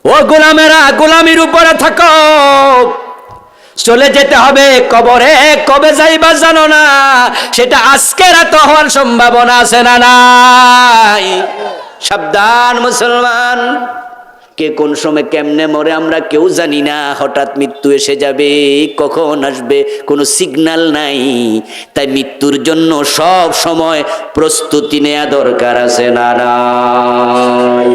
ও গোলামেরা, গোলামির উপরে থাকো। চলে যেতে হবে কবরে, কবে যাইবা জানো না, সেটা আজকে রাত হওয়ার সম্ভাবনা আছে না নাই? সাবধান মুসলমান, কে কোন সময় কেমনে মরে আমরা কেউ জানি না। হঠাৎ মৃত্যু এসে যাবে, কখন আসবে কোনো সিগন্যাল নাই। তাই মৃত্যুর জন্য সব সময় প্রস্তুতি নেওয়া দরকার আছে না নাই?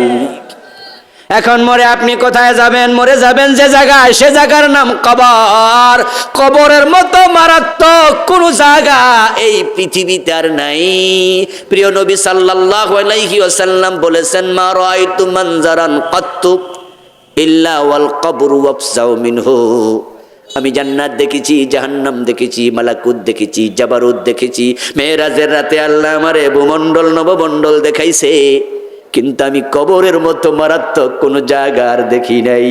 এখন মরে আপনি কোথায় যাবেন? মরে যাবেন যে জায়গায়, সে জায়গার নাম কবর। কবরের মতো মারাত্মক কোন জায়গা এই পৃথিবীতে আর নাই। প্রিয় নবী সাল্লাল্লাহু আলাইহি ওয়াসাল্লাম বলেছেন, মা রাআইতু মানজারান কাত্তু ইল্লা ওয়াল কবরু ওয়াফসাউ মিনহু। আমি জান্নাত দেখেছি, জাহান্নাম দেখেছি, মালাকুত দেখেছি, জাবারুত দেখেছি। মেরাজের রাতে আল্লাহ আমারে ভূমণ্ডল নবমণ্ডল দেখাইছে, কিন্তু আমি কবরের মতো মারাত্মক কোন জায়গা আর দেখি নাই।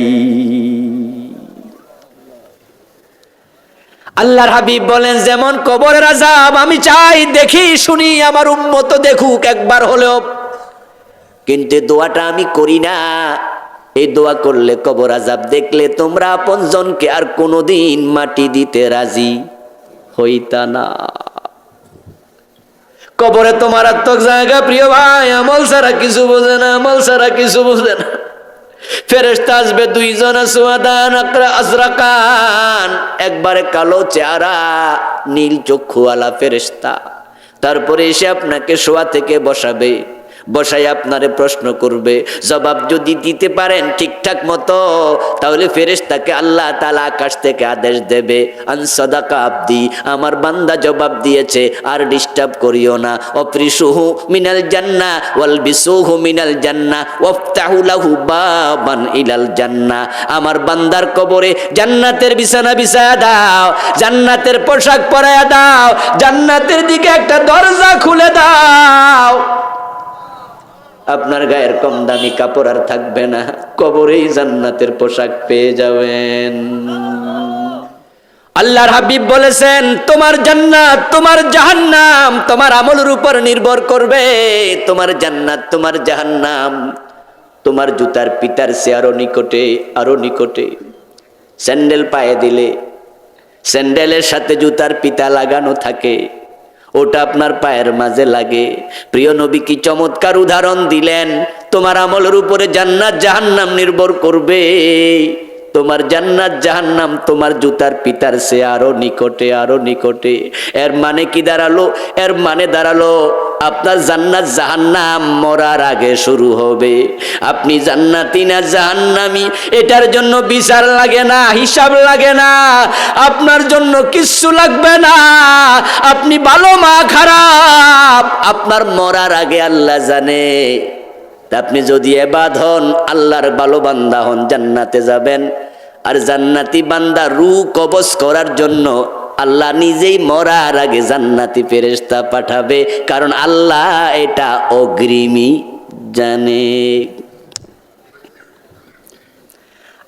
আল্লাহর হাবিব বলেন, যেমন কবরের আযাব আমি চাই দেখি শুনি আমার উম্মত দেখুক একবার হলেও, কিন্তু দোয়াটা আমি করি না। এই দোয়া করলে কবর আযাব দেখলে তোমরা আপনজনকে আর কোনোদিন মাটি দিতে রাজি হইতা না। কবরে তো মারাত্মক জায়গা প্রিয় ভাই, আমল ছাড়া কিছু বোঝে না, আমল ছাড়া কিছু বোঝে না। ফেরেশতা আসবে দুইজন, সুয়াদান আজরাকান, একবারে কালো চেহারা, নীল চক্ষুওয়ালা ফেরেশতা। তারপরে এসে আপনাকে শোয়া থেকে বসাবে, বসাই আপনারে প্রশ্ন করবে। জবাব যদি দিতে পারেন ঠিকঠাক মতো, তাহলে ফেরেশতাকে আল্লাহ তাআলা আকাশ থেকে আদেশ দেবে, আন সাদাকা আবদি, আমার বান্দা জবাব দিয়েছে, আর ডিস্টার্ব করিও না। অফরিসুহু মিনাল জান্নাহ ওয়ালবিসুহু মিনাল জান্নাহ ওয়াফতাহু লাহু বাবান ইলাল জান্নাহ। আমার বান্দার কবরে জান্নাতের বিছানা বিছায়া দাও, জান্নাতের পোশাক পরায়া দাও, জান্নাতের দিকে একটা দরজা খুলে দাও। আপনার গায়ের কম দামি কাপড় আর থাকবে না, কবরেই জান্নাতের পোশাক পেয়ে যাবেন। আল্লাহর হাবিব বলেছেন, তোমার জান্নাত তোমার জাহান্নাম তোমার আমলের উপর নির্ভর করবে। তোমার জান্নাত তোমার জাহান্নাম তোমার জুতার পিতার চেয়ে আরো নিকটে, আরো নিকটে। স্যান্ডেল পায়ে দিলে স্যান্ডেলের সাথে জুতার পিতা লাগানো থাকে, ওটা আপনার পায়ের মাঝে লাগে। প্রিয় নবী কি চমৎকার উদাহরণ দিলেন, তোমার আমলের উপরে জান্নাত জাহান্নাম নির্ভর করবে। তোমার জান্নাত জাহান্নাম তোমার জুতার পিতার চেয়ে আরো নিকটে, আরো নিকটে। এর মানে কি দাঁড়ালো? এর মানে দাঁড়ালো আপনার জান্নাত জাহান্নাম মরার আগে শুরু হবে। আপনি জান্নাতি না জাহান্নামী এটার জন্য বিচার লাগে না, হিসাব লাগে না, আপনার জন্য কিচ্ছু লাগবে না। আপনি ভালো মা খারাপ আপনার মরার আগে আল্লাহ জানে। আপনি যদি এবাদ হন, আল্লাহর ভালো বান্দা হন, জান্নাতে যাবেন। আর জান্নাতি বান্দা রূহ কবজ করার জন্য আল্লাহ নিজেই মরার আগে জান্নাতি ফেরেশতা পাঠাবে, কারণ আল্লাহ এটা অগ্রিমই জানে।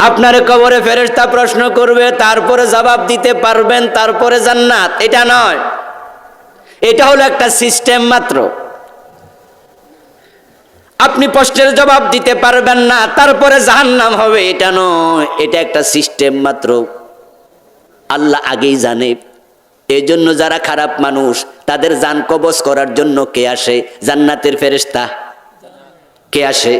আপনার কবরে ফেরেশতা প্রশ্ন করবে, তারপরে জবাব দিতে পারবেন, তারপরে জান্নাত। এটা নয়, এটা হলো একটা সিস্টেম মাত্র। আপনি প্রশ্নের জবাব দিতে পারবেন না, তারপরে জাহান্নাম হবে, এটা নয়, এটা একটা সিস্টেম মাত্র। আল্লাহ আগেই জানে। এই জন্য যারা খারাপ মানুষ তাদের জান কবজ করার জন্য কে আসে? জান্নাতের ফেরেশতা। কে আসে?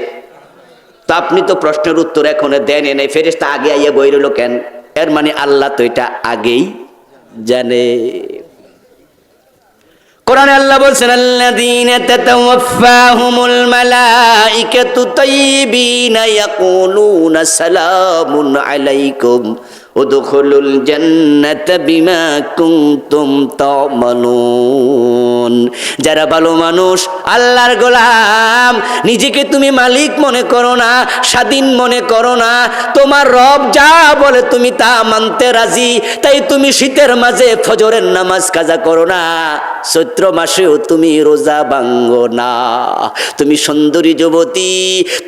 তো আপনি তো প্রশ্নের উত্তর এখন দেন নাই, ফেরেশতা আগে আইয়া বই রইল কেন? এর মানে আল্লাহ তো এটা আগেই জানে। কোরআনে আল্লাহ বলছেন, আল্লাযীনা তাতাওয়াফাহুমুল মালাইকাতু তাইয়্যিবিনা ইয়াকুলুনা সালামুন আলাইকুম উদখুলুল জান্নাতা বিমা কুনতুম তা'মালুন। যারা ভালো মানুষ, আল্লাহর গোলাম, নিজেকে তুমি মালিক মনে করো না, স্বাধীন মনে করো না। তোমার রব যা বলে তুমি তা মানতে রাজি। তাই তুমি শীতের মাঝে ফজরের নামাজ কাজা করো না, চৈত্র মাসেও তুমি রোজা ভাঙ্গো না। তুমি সুন্দরী যুবতী,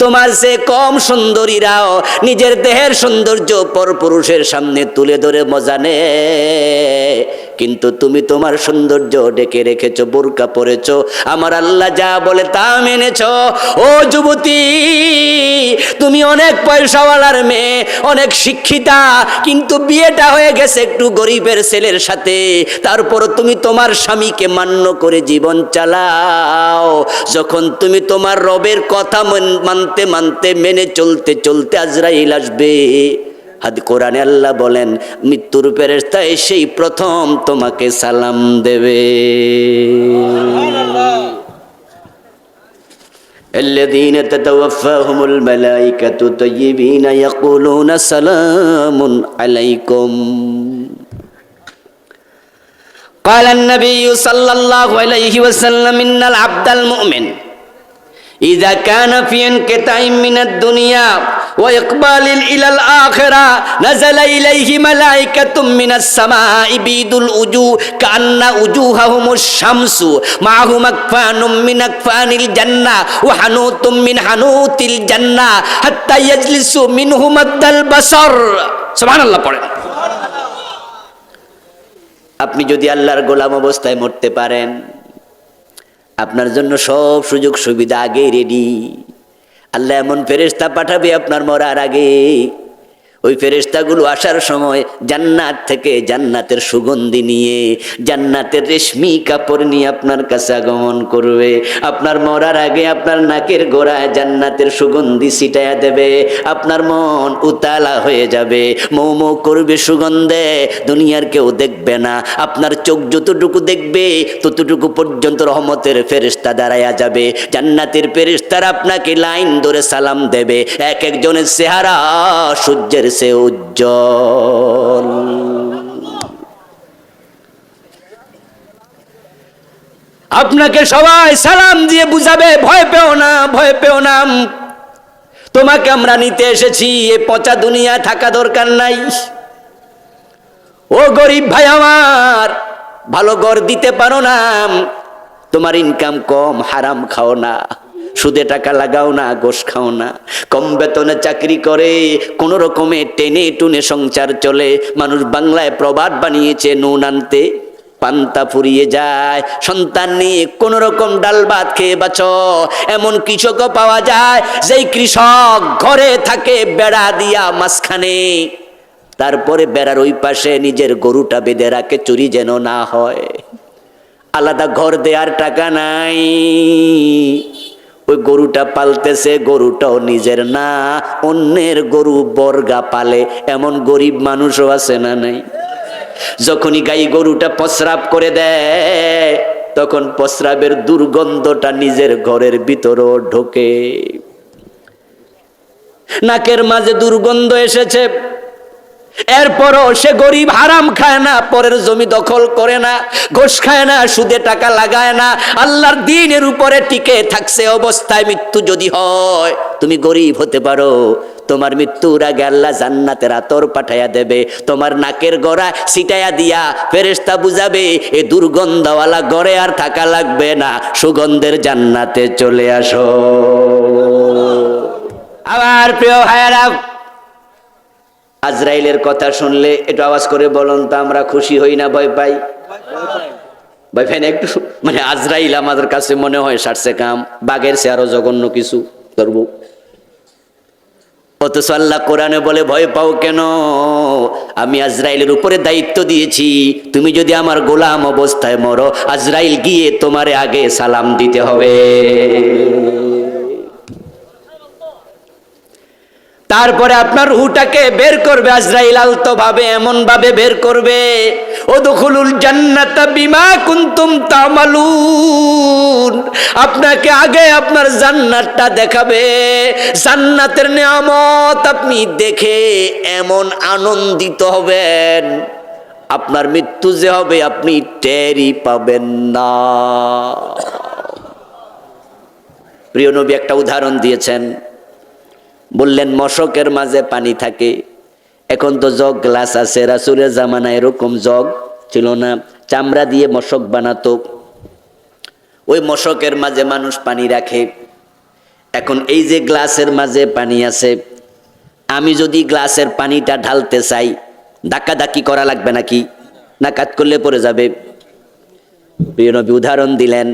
তোমার সে কম সুন্দরীরাও নিজের দেহের সৌন্দর্য পরপুরুষের সামনে তুলে ধরে মজা নেয়। কিন্তু তুমি তোমার সৌন্দর্য ডেকে রেখেছো, বোরকা পরেছো, আমার আল্লাহ যা বলে তা মেনেছো। ও যুবতী, তুমি অনেক পয়সাওয়ালার মেয়ে, অনেক শিক্ষিতা, কিন্তু বিয়েটা হয়ে গেছে একটু গরিবের ছেলের সাথে, তারপর তুমি তোমার স্বামীকে মান্য করে জীবন চালাও। যখন তুমি তোমার রবের কথা মানতে মানতে মেনে চলতে চলতে আজরাইল আসবে, কোরআনে আল্লাহ বলেন মৃত্যুর ফেরেশতা এসেই প্রথম তোমাকে সালাম দেবে। الذين تتوفاهم الملائكة طيبين يقولون سلام عليكم. قال النبي صلى الله عليه وسلم إن العبد المؤمن إذا كان في انقطاع من الدنيا وإقبال إلى الآخرة نزل إليه ملائكة من السماء بيض الوجوه كأن وجوههم الشمس معهم أكفان من أكفان الجنة وحنوط من حنوط الجنة حتى يجلس منه مد البصر. سبحان الله. পড়েন, আপনি যদি আল্লাহর গোলাম অবস্থায় মরতে পারেন, আপনার জন্য সব সুযোগ সুবিধা আগে রেডি। আল্লাহ এমন ফেরেশতা পাঠাবে আপনার মরার আগে, ওই ফেরেশতাগুলো আসার সময় জান্নাত থেকে জান্নাতের সুগন্ধি নিয়ে, জান্নাতের রেশমি কাপড় নিয়ে আপনার কাছে আগমন করবে। আপনার মরার আগে আপনার নাকের গোড়ায় জান্নাতের সুগন্ধি ছিটাইয়া দেবে, আপনার মন উতালা হয়ে যাবে, মৌ মৌ করবে সুগন্ধে, দুনিয়ার কেউ দেখবে না, আপনার চোখ যতটুকু দেখবে ততটুকু পর্যন্ত রহমতের ফেরেশতা দাঁড়ায়া যাবে। জান্নাতের ফেরেশতারা আপনাকে লাইন ধরে সালাম দেবে, এক একজনের চেহারা সূর্যের সে উজ্জ্বল। আপনাকে সবাই সালাম দিয়ে বুঝাবে, ভয় পেও না, ভয় পেও না, তোমাকে আমরা নিতে এসেছি, এ পচা দুনিয়া থাকা দরকার নাই। ও গরিব ভাই আমার, ভালো ঘর দিতে পারো না, তোমার ইনকাম কম, হারাম খাও না, সুদে টাকা লাগাও না, ঘোষ খাও না, কম বেতনে চাকরি করে কোন রকমে টেনে টুনে সংসার চলে। মানুষ বাংলায় প্রবাদ বানিয়েছে, নুন আনতে পান্তা ফুরিয়ে যায়, সন্তান নিয়ে কোন রকম ডাল ভাত খেয়ে বাঁচো। এমন কৃষকও পাওয়া যায় যেই কৃষক ঘরে থাকে বেড়া দিয়া মাঝখানে, তারপরে বেড়ার ওই পাশে নিজের গরুটা বেঁধে রাখে চুরি যেন না হয়। আলাদা ঘর দেওয়ার টাকা নাই, ওই গরুটা পালতেছে, গরুটাও নিজের না, অন্যের গরু বর্গা পালে, এমন গরিব মানুষও আছে না নাই? যখনই গাই গরুটা প্রস্রাব করে দেয়, তখন প্রস্রাবের দুর্গন্ধটা নিজের ঘরের ভিতরও ঢোকে। নাকের মাঝে দুর্গন্ধ এসেছে, এরপরও সে গরিব, হারাম খায় না, পরের জমি দখল করে না, ঘোষ খায় না, সুদে টাকা লাগায় না, আল্লাহর দ্বীনের উপরে টিকে থাকছে অবস্থায় মৃত্যু যদি হয়, তুমি গরিব হতে পারো, তোমার মৃত্যুর আগে আল্লাহ জান্নাতের আতর পাঠাইয়া দেবে, তোমার নাকের গোড়া ছিটাইয়া দিয়া ফেরেশতা বুঝাবে, এ দুর্গন্ধওয়ালা ঘরে আর থাকা লাগবে না, সুগন্ধের জান্নাতে চলে আসো। আমার প্রিয় ভাইয়েরা, আজরাইলের কথা শুনলে একটু আওয়াজ করে বলুন তো, আমরা খুশি হই না ভয় পাই? ভয় পাই না একটু? মানে আজরাইল আমাদের কাছে মনে হয় সারছে কাম, বাঘের সে আরো জঘন্য কিছু করব। অথচ আল্লাহ কোরআনে বলে ভয় পাও কেন? আমি আজরাইলের উপরে দায়িত্ব দিয়েছি, তুমি যদি আমার গোলাম অবস্থায় মরো, আজরাইল গিয়ে তোমারে আগে সালাম দিতে হবে। তারপরে আপনার রূহটাকে বের করবে আজরাইল, আলতো ভাবে, এমন ভাবে বের করবে, উদখুলুল জান্নাতা বিমা কুনতুম তামালুন, আপনাকে আগে আপনার জান্নাতটা দেখাবে, জান্নাতের নিয়ামত আপনি দেখে এমন আনন্দিত হবেন, আপনার মৃত্যু যে হবে আপনি টেরই পাবেন না। প্রিয় নবী একটা উদাহরণ দিয়েছেন, বললেন মশকের মাঝে পানি থাকে, এখন তো জগ গ্লাস আছে, রাসূলের জামানায় এরকম জগ ছিল না, চামড়া দিয়ে মশক বানাতো, ওই মশকের মাঝে মানুষ পানি রাখে। এখন এই যে গ্লাসের মাঝে পানি আছে, আমি যদি গ্লাসের পানিটা ঢালতে চাই, ধাক্কাধাক্কি করা লাগবে নাকি? না কাত করলে পড়ে যাবে। প্রিয় নবী উদাহরণ দিলেন,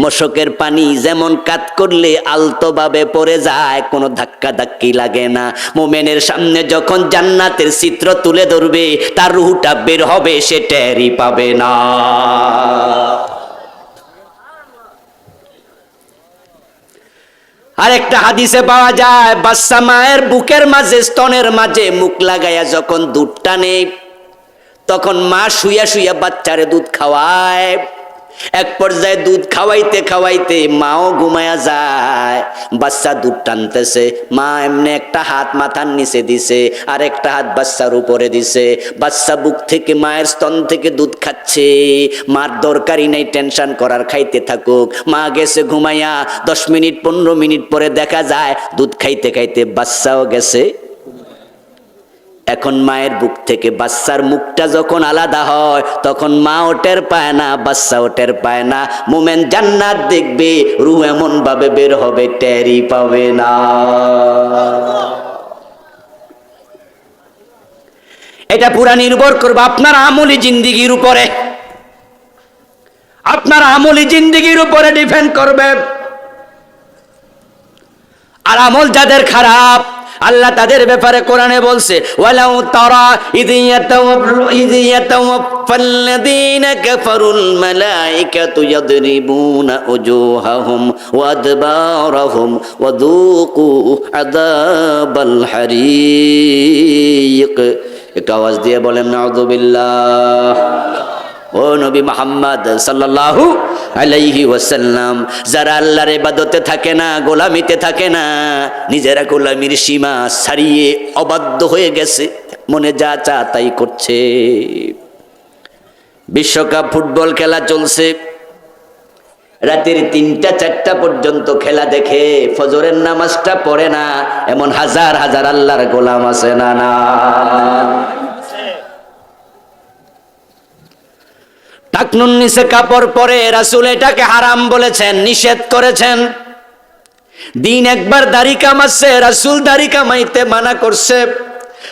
মশকের পানি যেমন কাত করলে আলতোভাবে পড়ে যায়, কোনো ধাক্কা ধাক্কি লাগে না, মোমেনের সামনে যখন জান্নাতের চিত্র তুলে ধরবে তার রূহটা বের হবে, সে টেরই পাবে না। আরেকটা হাদিসে পাওয়া যায়, বাচ্চা মায়ের বুকের মাঝে স্তনের মাঝে মুখ লাগাইয়া যখন দুধ টানে, তখন মা শুইয়া শুইয়া বাচ্চারে দুধ খাওয়ায়। এক পর্যায়ে দুধ খাওয়াইতে খাওয়াইতে মাও ঘুমায়া যায়, বাচ্চা দুধ টানতেছে, মা এমনি একটা হাত মাথার নিচে দিছে আর একটা হাত বাচ্চার উপরে দিছে, বাচ্চা বুক থেকে মায়ের স্তন থেকে দুধ খাচ্ছে, মার দরকারই নাই টেনশন করার, খাইতে থাকুক। মা গেছে ঘুমাইয়া, 10 মিনিট 15 মিনিট পরে দেখা যায় দুধ খাইতে খাইতে বাচ্চাও গেছে। এখন মায়ের বুক থেকে বাচ্চার মুখটা যখন আলাদা হয়, তখন মাও টের পায় না, বাচ্চাও টের পায় না। মোমেন জান্নাত দেখবে, রূহ এমন ভাবে বের হবে টেরই পাবে না। এটা পুরা নির্ভর করবে আপনার আমলি জিন্দেগির উপরে, আপনার আমলি জিন্দেগির উপরে ডিপেন্ড করবে। আর আমল যাদের খারাপ, আল্লাহ তাদের ব্যাপারে কোরআনে বলছে, ওয়ালাউ তারা ইয ইয়াতাওয়াফাল্লাযীনা কাফারুল মালাইকাতু ইয়াদরিবুনা উজুহাহুম ওয়া আদবারাহুম ওয়া যুকু আযাবাল হারিক। একটু আওয়াজ দিয়ে বলেন নাউযুবিল্লাহ। ও নবী মুহাম্মদ সাল্লাল্লাহু আলাইহি ওয়াসাল্লাম, যারা আল্লাহর ইবাদতে থাকে না, গোলামিতে থাকে না, নিজেরা গোলামির সীমা ছাড়িয়ে অবাধ্য হয়ে গেছে, মনে যা চা তাই করছে। বিশ্বকাপ ফুটবল খেলা চলছে, রাতের 3টা 4টা পর্যন্ত খেলা দেখে ফজরের নামাজটা পড়ে না, এমন হাজার হাজার আল্লাহর গোলাম আছে না? না, টাকনুন নিচে কাপড় পরে রাসূল এটাকে হারাম বলেছেন, নিষেধ করেছেন। দিন একবার দাড়ি কামাচ্ছে, রাসূল দাড়ি কামাইতে মানা করছে।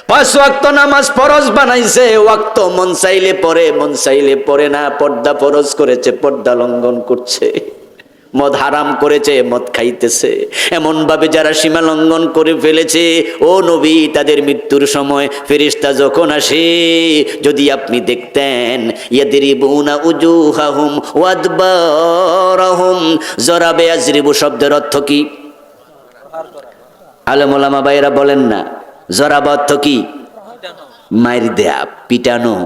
5 ওয়াক্ত নামাজ ফরজ বানাইছে, ওয়াক্ত মন চাইলে পড়ে, মন চাইলে পড়ে না। পর্দা ফরজ করেছে, পর্দা লঙ্ঘন করছে। মদ হারাম করেছে, মদ খাইতেছে। এমন ভাবে যারা সীমা লঙ্ঘন করে ফেলেছে, ও নবী, তাদের মৃত্যুর সময় ফেরেশতা যখন আসে, যদি আপনি দেখতেন, ইয়াদরিবুনা উজুহাহুম ওয়া আদবারাহুম। জরাবে আজরিবু শব্দের অর্থ কি? আলেম ওলামা ভাইরা বলেন না, জরাবা অর্থ কি? মাইর দেয়া, পিটানো।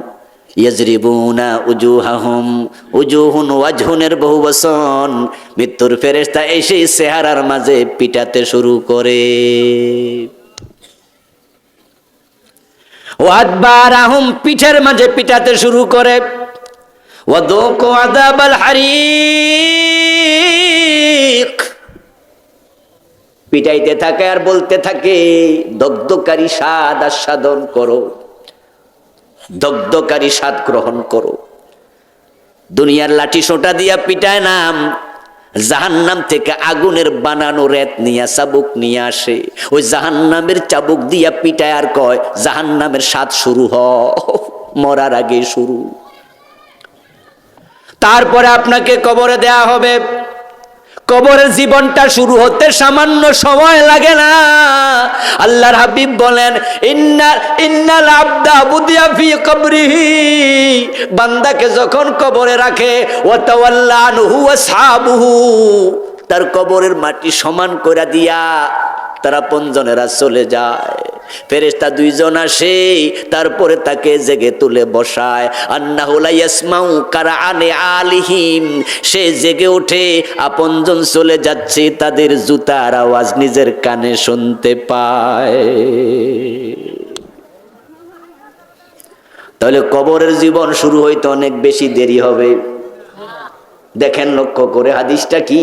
ইয়াজরিবুনা উজুহাহুম, উজুহুন ওয়াজহুনের বহুবচন। মৃত্যুর ফেরেশতা এসে চেহারার মাঝে পিটাতে শুরু করে। ওয়াদবারাহুম, পিঠের মাঝে পিটাতে শুরু করে। ওয়াদুকু আযাবাল হারিক, পিটাইতে থাকে আর বলতে থাকে, দগ্ধকারী স্বাদ আস্বাদন করো, দগ্ধকারী স্বাদ গ্রহণ করো। দুনিয়ার লাঠি সোটা দিয়া পিটায় নাম, জাহান্নাম থেকে আগুনের বানানো রেত নিয়া চাবুক নিয়ে আসে, ওই জাহান্নামের চাবুক দিয়া পিটায় আর কয়, জাহান্নামের স্বাদ শুরু হ, মরার আগে শুরু। তারপরে আপনাকে কবরে দেয়া হবে। কবরের জীবনটা শুরু হতে সামান্য সময় লাগে না। আল্লাহর হাবিব বলেন, ইন্নাল আবদা বুদিয়া ফি কবরিহি, বান্দাকে যখন কবরে রাখে, ওয়া তাওয়াল্লা আনহু আসহাবুহু, তার কবরের মাটি সমান করে দিয়া তারা 5 জনেরা চলে যায়। ফেরেশতা 2 জন আসে, তারপরে তাকে জেগে তুলে বসায়। আন্নাহু লা ইয়াসমাউ কারআনি আলিহিম, সে জেগে ওঠে, আপনজন চলে যাচ্ছে, তাদের জুতার আওয়াজ নিজের কানে শুনতে পায়। তাহলে কবরের জীবন শুরু হইতে অনেক বেশি দেরি হবে। দেখেন লক্ষ্য করে হাদিসটা কি,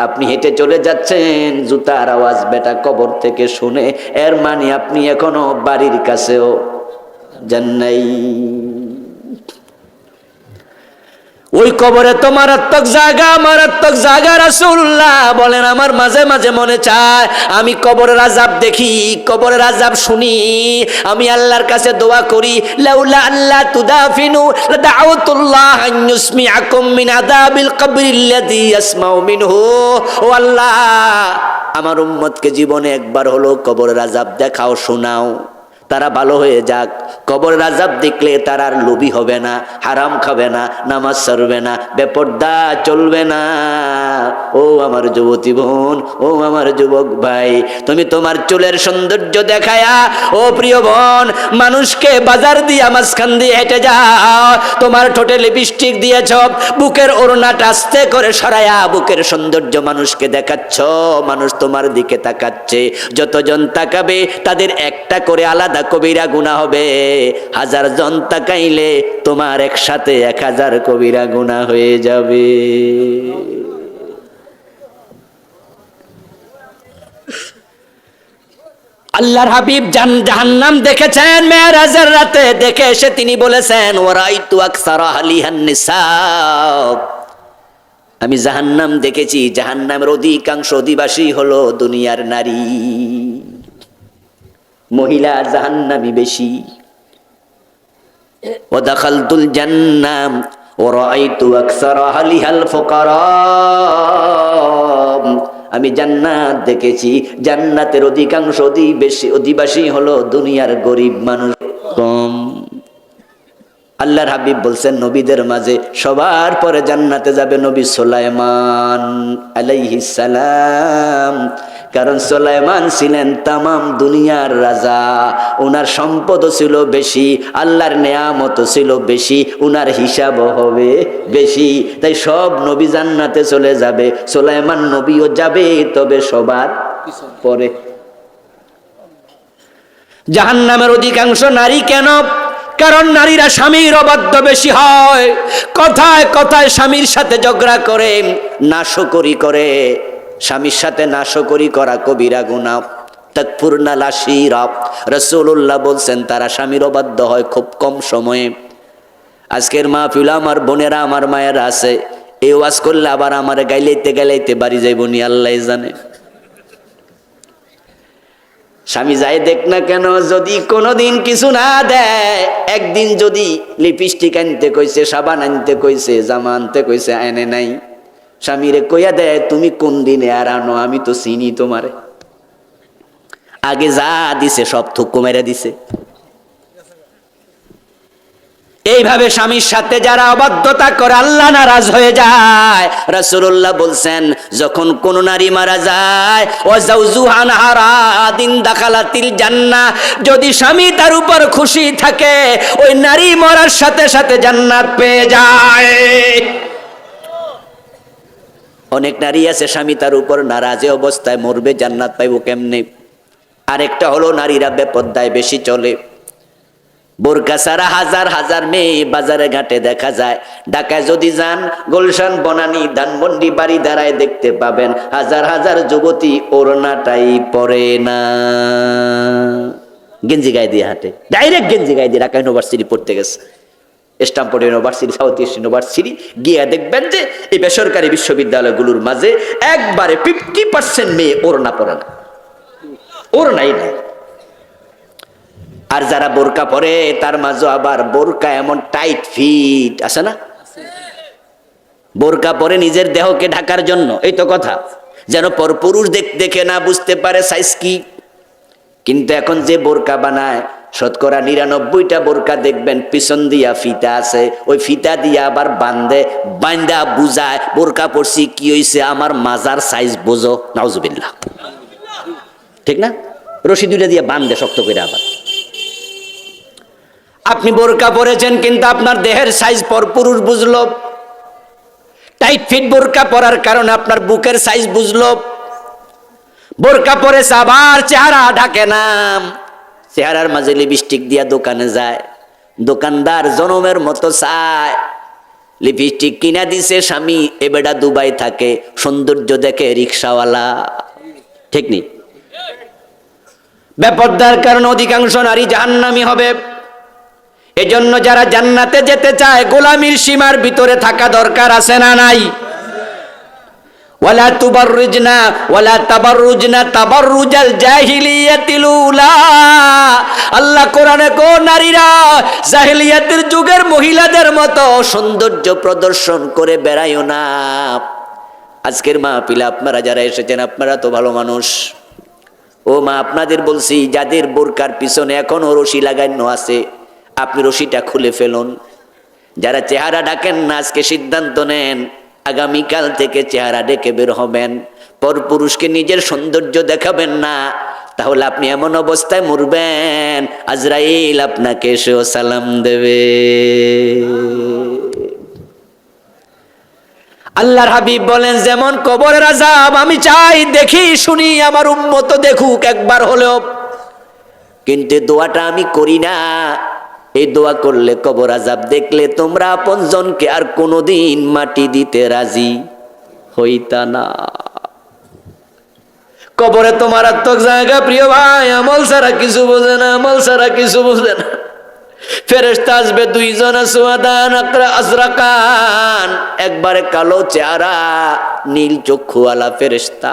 আপনি হেঁটে চলে যাচ্ছেন, জুতার আওয়াজ বেটা কবর থেকে শুনে, এর মানে আপনি এখনো বাড়ির কাছেও যান নাই। ওই কবরে তো মারাত্মক জায়গা। রাসূলুল্লাহ বলেন আমার মাঝে মাঝে মনে চায় আমি কবরের আযাব দেখি, কবরের আযাব শুনি, আমি আল্লাহর কাছে দোয়া করি, লাউলা আল্লাহ তুদাফিনু লাদাউতুল্লাহ আন ইউসমিআকুম মিন আযাবিল কবরিল্লাযী ইয়াসমাউ মিনহু। ও আল্লাহ, আমার উম্মতকে জীবনে একবার হলো কবরের আযাব দেখাও, শোনাও, তারা ভালো হয়ে যাক। কবরের আযাব দেখলে তারা আর লোভী হবে না, হারাম খাবে না, নামাজ ছাড়বে না, বেপরদা চলবে না। ও আমার যুবতী বোন, ও আমার যুবক ভাই, তুমি তোমার চুলের সৌন্দর্য দেখায়া, ও প্রিয় বোন, মানুষকে বাজার দিয়া মাঝখান দিয়ে হেঁটে যাও, তোমার ঠোঁটে লিপস্টিক দিয়েছ, বুকের ওড়নাটা আস্তে করে সরায়া বুকের সৌন্দর্য মানুষকে দেখাচ্ছ, মানুষ তোমার দিকে তাকাচ্ছে, যতজন তাকাবে তাদের একটা করে আলাদা কবিরা গুনাহ হবে। 1000 জন তাকাইলে তোমার একসাথে 1000 কবিরা গুনাহ হয়ে যাবে। আল্লাহর হাবিব জাহান্নাম দেখেছেন মেরাজের রাতে, দেখে এসে তিনি বলেছেন ওয়ারাইতু আকসারা আহলিহান নিসা, আমি জাহান্নাম দেখেছি, জাহান্নামের অধিকাংশ অধিবাসী হলো দুনিয়ার নারী, মহিলা জাহান্নামী বেশি। ওয়া দাখালতুল জান্নাম ওয়া রাআইতু আকসারা আহলিহাল ফুকারা, আমি জান্নাত দেখেছি, জান্নাতের অধিকাংশ অধিবাসী হলো দুনিয়ার গরিব মানুষ কম। আল্লাহর হাবিব বলছেন নবীদের মাঝে সবার পরে জান্নাতে যাবে নবী সুলাইমান আলাইহিস সালাম, কারণ সুলাইমান ছিলেন তামাম দুনিয়ার রাজা, ওনার সম্পদও ছিল বেশি, আল্লাহর নেয়ামতও ছিল বেশি, ওনার হিসাবও হবে বেশি, তাই সব নবী জান্নাতে চলে যাবে, সুলাইমান নবীও যাবে, তবে সবার পরে। জাহান্নামের অধিকাংশ নারী কেন? কারণ নারীরা স্বামীর অবাধ্য বেশি হয়, কথায় কথায় স্বামীর সাথে ঝগড়া করে, নাশকরি করে, স্বামীর সাথে নাশকরি করা কবিরা গুনাহ। তাকফুরনা লাশিরা, রাসূলুল্লাহ বলছেন তারা স্বামীর অবাধ্য হয় খুব কম সময়ে। আজকের মাহফিল আমার বোনেরা, আমার মায়েরা আছে, এই ওয়াজ করলে আবার আমার গাইলাইতে বাড়ি যাইবো নি আল্লাহ জানে। স্বামী যাই দেখ না কেন, যদি কোনোদিন কিছু না দেয়, একদিন যদি লিপস্টিক আনতে কইছে, সাবান আনতে কইছে, জামা আনতে কইছে, আনে নাই, স্বামীরে কইয়া দেয় তুমি কোন দিনে আর আনো, আমি তো চিনি তোমারে, আগে যা দিছে সব থুকু মেরে দিছে। এইভাবে স্বামীর সাথে যারা অবাধ্যতা করে আল্লাহ নারাজ হয়ে যায়। রাসূলুল্লাহ বলছেন যখন কোন নারী মারা যায়, ওয়া যাওজুহান হারাদিন দাখালাতিল জান্নাহ, যদি স্বামী তার উপর খুশি থাকে ওই নারী মরার সাথে সাথে জান্নাত পেয়ে যায়। অনেক নারী আছে স্বামী তার উপর নারাজে অবস্থায় মরবে, জান্নাত পাইবো কেমনে? আরেকটা হলো নারীরা বেপরদায় বেশি চলে, বোরকা ছাড়া হাজার হাজার মেয়ে বাজারে ঘাটে দেখা যায়। ঢাকায় যদি যান, গুলশান, বনানী, ধানমন্ডি, বাড়ি দাঁড়ায় দেখতে পাবেন হাজার হাজার যুবতী ওড়নাটাই পরে না, গেঞ্জি গায়ে দিয়ে হাঁটে, ডাইরেক্ট গেঞ্জি গায়ে দিয়ে ঢাকা ইউনিভার্সিটি পড়তে গেছে, Stamford university, south east university গিয়ে দেখবেন যে এই বেসরকারি বিশ্ববিদ্যালয়গুলোর মাঝে একবারে 50% মেয়ে ওড়না পরে না, ওড়নাই নাই। আর যারা বোরকা পরে তার মাঝে আবার বোরকা এমন টাইট ফিট আছে না, বোরকা পরে নিজের দেহকে ঢাকার জন্য, এই তো কথা, যেন পরপুরুষ দেখে না বুঝতে পারে সাইজ কি। কিন্তু এখন যে বোরকা বানায় শতকরা 99টা বোরকা দেখবেন পিছন দিয়া ফিতা আছে, ওই ফিতা দিয়া আবার বান্দা বুঝায় বোরকা পরছি কি হইছে, আমার মাজার সাইজ বোঝো, নাউজুবিল্লাহ, ঠিক না? রশি দুইটা দিয়ে বান্ধে শক্ত করে। আবার আপনি বোরকা পরেছেন কিন্তু আপনার দেহের সাইজ পরপুরুষ বুঝলো, টাইট ফিট বোরকা পরার কারণে আপনার বুকের সাইজ বুঝলো, বোরকা পরেছে আবার চেহারা ঢাকে না, চেহারার মাঝে লিপস্টিক দিয়া দোকানে যায়, দোকানদার জনমের মতো চায়, লিপস্টিক কিনা দিছে স্বামী, এ বেটা দুবাই থাকে, সৌন্দর্য দেখে রিক্সাওয়ালা, ঠিক নেই? বেপরদার কারণে অধিকাংশ নারী জাহান্নামী হবে। এজন্য যারা জান্নাতে যেতে চায় গোলামির সীমার ভিতরে থাকা দরকার আছে না নাই? ওয়ালা তুবাররিজনা ওয়ালা তাবাররুজনা তাবাররুজাল জাহিলিয়াতিল উলা। আল্লাহ কোরআনে কো নারীরা জাহিলিয়াতের যুগের মহিলাদের মতো সৌন্দর্য প্রদর্শন করে বেড়ায়ও না। আজকের মাহফিলে আপনারা যারা এসেছেন আপনারা তো ভালো মানুষ। ও মা, আপনাদের বলছি যাদের বোরকার পিছনে এখনো রশি লাগানো আছে আপনি রশিটা খুলে ফেলুন। যারা চেহারা ঢাকেন না আজকে সিদ্ধান্ত নেন আগামীকাল থেকে চেহারা ঢেকে বের হবেন। পরপুরুষকে নিজের সৌন্দর্য দেখাবেন না, তাহলে আপনি এমন অবস্থায় মরবেন আজরাইল আপনাকে এসেও সালাম দেবে। আল্লাহর হাবিব বলেন যেমন কবরের আযাব আমি চাই দেখি শুনি আমার উম্মত দেখুক একবার হলেও, কিন্তু দোয়াটা আমি করি না। এই দোয়া করলে কবর আযাব দেখলে তোমরা আপনজনকে আর কোনোদিন মাটি দিতে রাজি হইতা না। কবরে তোমার আত্মক জায়গা প্রিয় ভাই, আমল ছাড়া কিছু বোঝে না, আমল ছাড়া কিছু বোঝে না। ফেরেশতা আসবে দুইজন আসওয়াদান আজরাকান, একবারে কালো চেহারা নীল চক্ষুওয়ালা ফেরেশতা।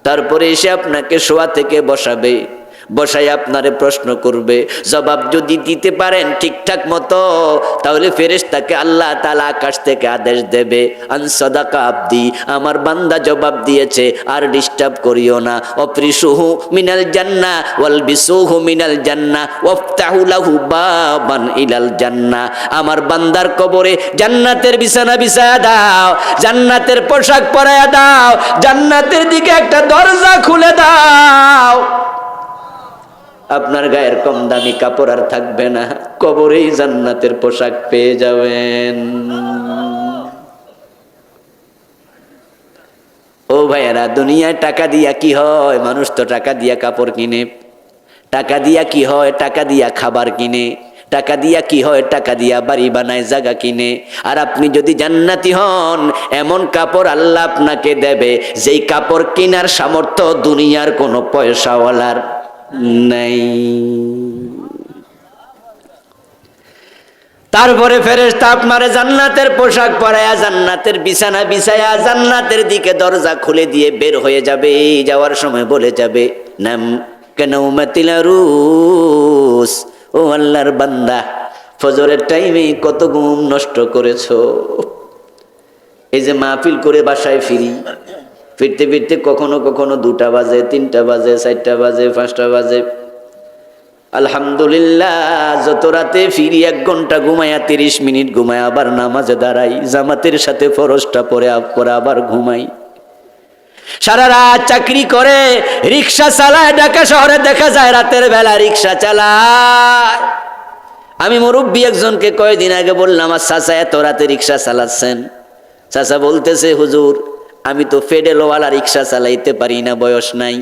তারপরে এসে আপনাকে শোয়া থেকে বসাবে, বসাই আপনারে প্রশ্ন করবে। জবাব যদি দিতে পারেন ঠিকঠাক মতো তাহলে ফেরেশতাকে আল্লাহ তাআলা আকাশ থেকে আদেশ দেবে আন সাদাকা আবদি, আমার বান্দা জবাব দিয়েছে আর ডিস্টার্ব করিও না। অফরিসুহু মিনাল জান্নাহ ওয়াল বিসুহু মিনাল জান্নাহ ওয়াফতাহু লাহু বাবান ইলাল জান্নাহ, আমার বান্দার কবরে জান্নাতের বিছানা বিছায়া দাও, জান্নাতের পোশাক পরায়া দাও, জান্নাতের দিকে একটা দরজা খুলে দাও। আপনার গায়ের কম দামি কাপড় আর থাকবে না, কবরেই জান্নাতের পোশাক পেয়ে যাবেন। ও ভাইয়েরা, দুনিয়ায় টাকা দিয়া কি হয়? মানুষ তো টাকা দিয়া কাপড় কিনে, টাকা দিয়া কি হয়? টাকা দিয়া খাবার কিনে, টাকা দিয়া কি হয়? টাকা দিয়া বাড়ি বানায়, জায়গা কিনে। আর আপনি যদি জান্নাতি হন এমন কাপড় আল্লাহ আপনাকে দেবে যেই কাপড় কেনার সামর্থ্য দুনিয়ার কোনো পয়সাওয়ালার নাই। তারপরে ফেরেশতা আপনারে জান্নাতের পোশাক পরায়া, জান্নাতের বিছানা বিছায়া, জান্নাতের দিকে দরজা খুলে দিয়ে বের হয়ে যাবে। যাওয়ার সময় বলে যাবে নাম কানাউমাতিল আরুস, ও আল্লাহর বান্দা ফজরের টাইমে কত ঘুম নষ্ট করেছো। এই যে মাহফিল করে বাসায় ফিরি, ফিরতে ফিরতে কখনো কখনো 2টা বাজে, 3টা বাজে, 4টা বাজে, 5টা বাজে। আলহামদুলিল্লাহ, যত রাতে ফিরি 1 ঘন্টা ঘুমায়া, 30 মিনিট ঘুমায়, আবার নামাজে দাঁড়াই, জামাতের সাথে ফরজটা পরে আবার ঘুমাই। সারা রাত চাকরি করে, রিক্সা চালায়, ঢাকা শহরে দেখা যায় রাতের বেলা রিক্সা চালায়। আমি মুরব্বী একজনকে কয়েকদিন আগে বললাম, আমার চাচা এত রাতে রিক্সা চালাচ্ছেন? চাচা বলতেছে, হুজুর আমি তো ফেডেলওয়ালা রিক্সা চালাইতে পারি না, বয়স নাই,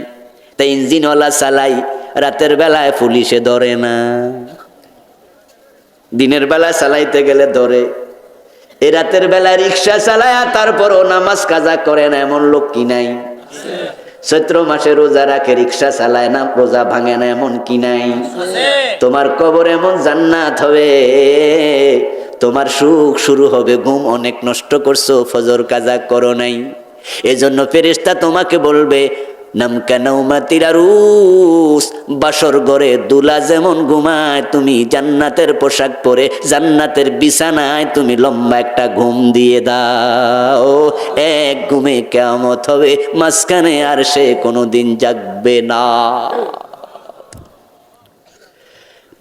তাই ইঞ্জিনওয়ালা চালাই। রাতের বেলায় পুলিশে ধরে না, দিনের বেলায় চালাইতে গেলে ধরে। এই রাতের বেলায় রিক্সা চালায় তারপরও নামাজ কাজা করে না এমন লোক কি নাই? চৈত্র মাসে রোজা রাখে, রিক্সা চালায় না, রোজা ভাঙে না এমন কি নাই? তোমার কবর এমন জান্নাত হবে, তোমার সুখ শুরু হবে। ঘুম অনেক নষ্ট করছো, ফজর কাজা করো নাই। এজন্য ফেরেশতা তোমাকে বলবে নামকা নাউমাতিল আরুস, বাসর ঘরে দুলা যেমন ঘুমায় তুমি জান্নাতের পোশাক পরে জান্নাতের বিছানায় তুমি লম্বা একটা ঘুম দিয়ে দাও। এক ঘুমে কিয়ামত হবে, মাঝখানে আর সে কোনোদিন জাগবে না।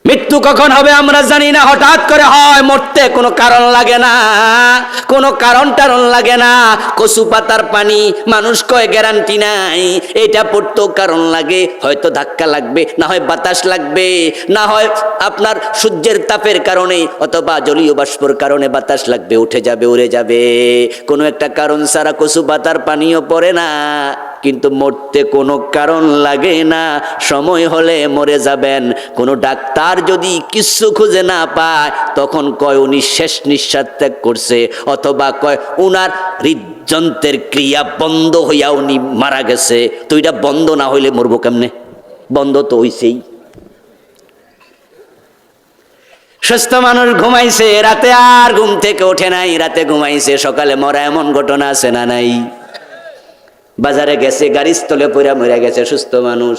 মৃত্যু কখন হবে আমরা জানি না, হঠাৎ করে হয়। মরতে কোনো কারণ লাগে না, কোনো কারণ টারণ লাগে না। কচু পাতার পানি মানুষ কয় গ্যারান্টি নাই, এটা পড়তেও কারণ লাগে। হয়তো ধাক্কা লাগবে, না হয় বাতাস লাগবে, না হয় আপনার সূর্যের তাপের কারণে অথবা জলীয় বাষ্পর কারণে বাতাস লাগবে, উঠে যাবে, উড়ে যাবে। কোনো একটা কারণ ছাড়া কচু পাতার পানিও পড়ে না, কিন্তু মরতে কোনো কারণ লাগে না। সময় হলে মরে যাবেন। কোনো ডাক্তার যদি কিছু খুঁজে না পায় তখন কয় উনি শেষ নিঃশ্বাস ত্যাগ করছে, অথবা কয় উনার হৃদযন্ত্রের ক্রিয়া বন্ধ হইয়া উনি মারা গেছে। তো এটা বন্ধ না হইলে মরবো কেমনে? বন্ধ তো হইছেই। সুস্থ মানুষ ঘুমাইছে, রাতে আর ঘুম থেকে ওঠে নাই, রাতে ঘুমাইছে, সকালে মরা, এমন ঘটনা আছে না নাই? বাজারে গেছে, গাড়ির স্থলে পড়ে মরে গেছে সুস্থ মানুষ।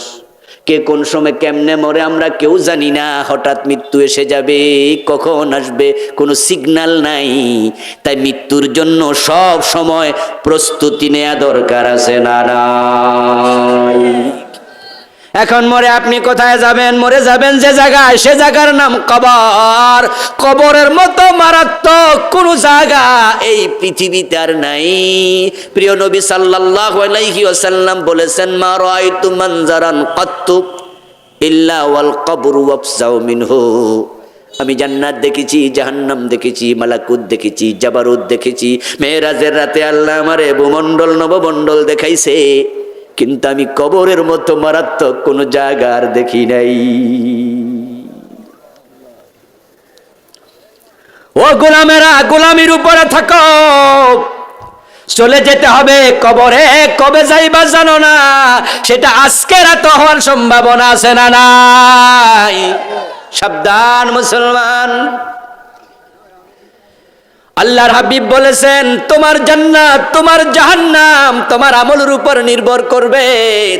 কে কোন সময় কেমনে মরে আমরা কেউ জানি না। হঠাৎ মৃত্যু এসে যাবে, কখন আসবে কোনো সিগন্যাল নাই। তাই মৃত্যুর জন্য সব সময় প্রস্তুতি নেওয়া দরকার আছে না নাই? এখন মরে আপনি কোথায় যাবেন? মরে যাবেন যে জায়গায়, সে জায়গার নাম কবর। কবরের মতো মারাত্মক কোন জায়গা এই পৃথিবীতে আর নাই। প্রিয় নবী সাল্লাল্লাহু আলাইহি ওয়াসাল্লাম বলেছেন, মা রাআইতু মানজারান কাত্তু ইল্লা ওয়াল কবরু ওয়াফসাউ মিনহু। আমি জান্নাত দেখেছি, জাহান্নাম দেখেছি, মালাকুত দেখেছি, জাবারুত দেখেছি। মেরাজের রাতে আল্লাহ আমারে ভূমণ্ডল নবমণ্ডল দেখাইছে, কিন্তু আমি কবরের মতো মারাত্মক কোন জায়গা আর দেখি নাই। ও গোলামেরা, গোলামির উপরে থাকো, চলে যেতে হবে কবরে। কবে যাইবা জানো না, সেটা আজকে রাতে হওয়ার সম্ভাবনা আছে না নাই? সাবধান মুসলমান। আল্লাহর হাবিব বলেছেন, তোমার জান্নাত তোমার জাহান্নাম তোমার আমলের উপর নির্ভর করবে।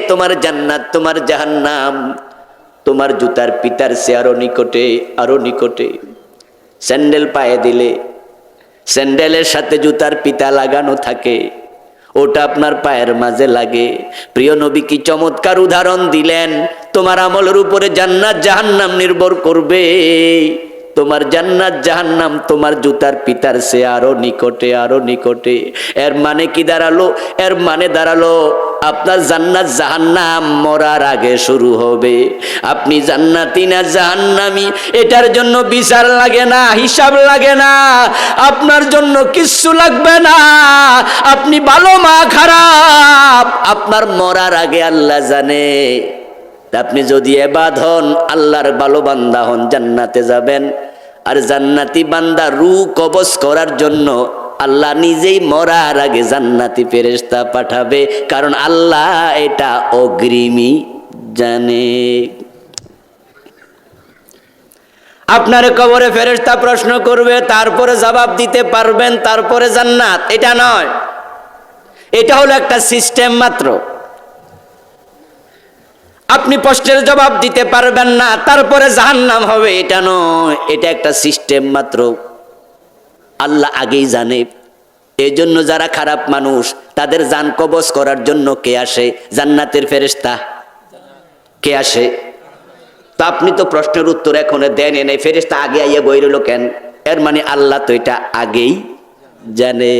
তোমার জান্নাত তোমার জাহান্নাম তোমার জুতার পিতার চেয়ে আরো নিকটে, আরো নিকটে। স্যান্ডেল পায়ে দিলে স্যান্ডেলের সাথে জুতার পিতা লাগানো থাকে, ওটা আপনার পায়ের মাঝে লাগে। প্রিয় নবী কি চমৎকার উদাহরণ দিলেন। তোমার আমলের উপরে জান্নাত জাহান্নাম নির্ভর করবে। তোমার জান্নাত জাহান্নাম তোমার জুতার পিতার চেয়ে আরো নিকটে, আরো নিকটে। এর মানে কি দাঁড়ালো? এর মানে দাঁড়ালো আপনার জান্নাত জাহান্নাম মরার আগে শুরু হবে। আপনি জান্নাতি না জাহান্নামী এটার জন্য বিচার লাগে না, হিসাব লাগে না, আপনার জন্য কিচ্ছু লাগবে না। আপনি ভালো মা খারাপ আপনার মরার আগে আল্লাহ জানে। আপনি যদি এবাদ হন, আল্লাহর ভালো বান্দা হন, জান্নাতে যাবেন। আর জান্নাতি বান্দা রূহ কবজ করার জন্য আল্লাহ নিজেই মরার আগে জান্নাতি ফেরেশতা পাঠাবে, কারণ আল্লাহ এটা অগ্রিমই জানে। আপনার কবরে ফেরেশতা প্রশ্ন করবে, তারপরে জবাব দিতে পারবেন, তারপরে জান্নাত। এটা নয়, এটা হলো একটা সিস্টেম মাত্র। আপনি প্রশ্নের জবাব দিতে পারবেন না, তারপরে জাহান্নাম হবে, এটা নয়, এটা একটা সিস্টেম মাত্র। আল্লাহ আগেই জানে। এই জন্য যারা খারাপ মানুষ তাদের জান কবজ করার জন্য কে আসে? জান্নাতের ফেরেশতা। কে আসে? তো আপনি তো প্রশ্নের উত্তর এখন দেন নাই, ফেরেশতা আগে আইয়া বই রইল কেন? এর মানে আল্লাহ তো এটা আগেই জানে।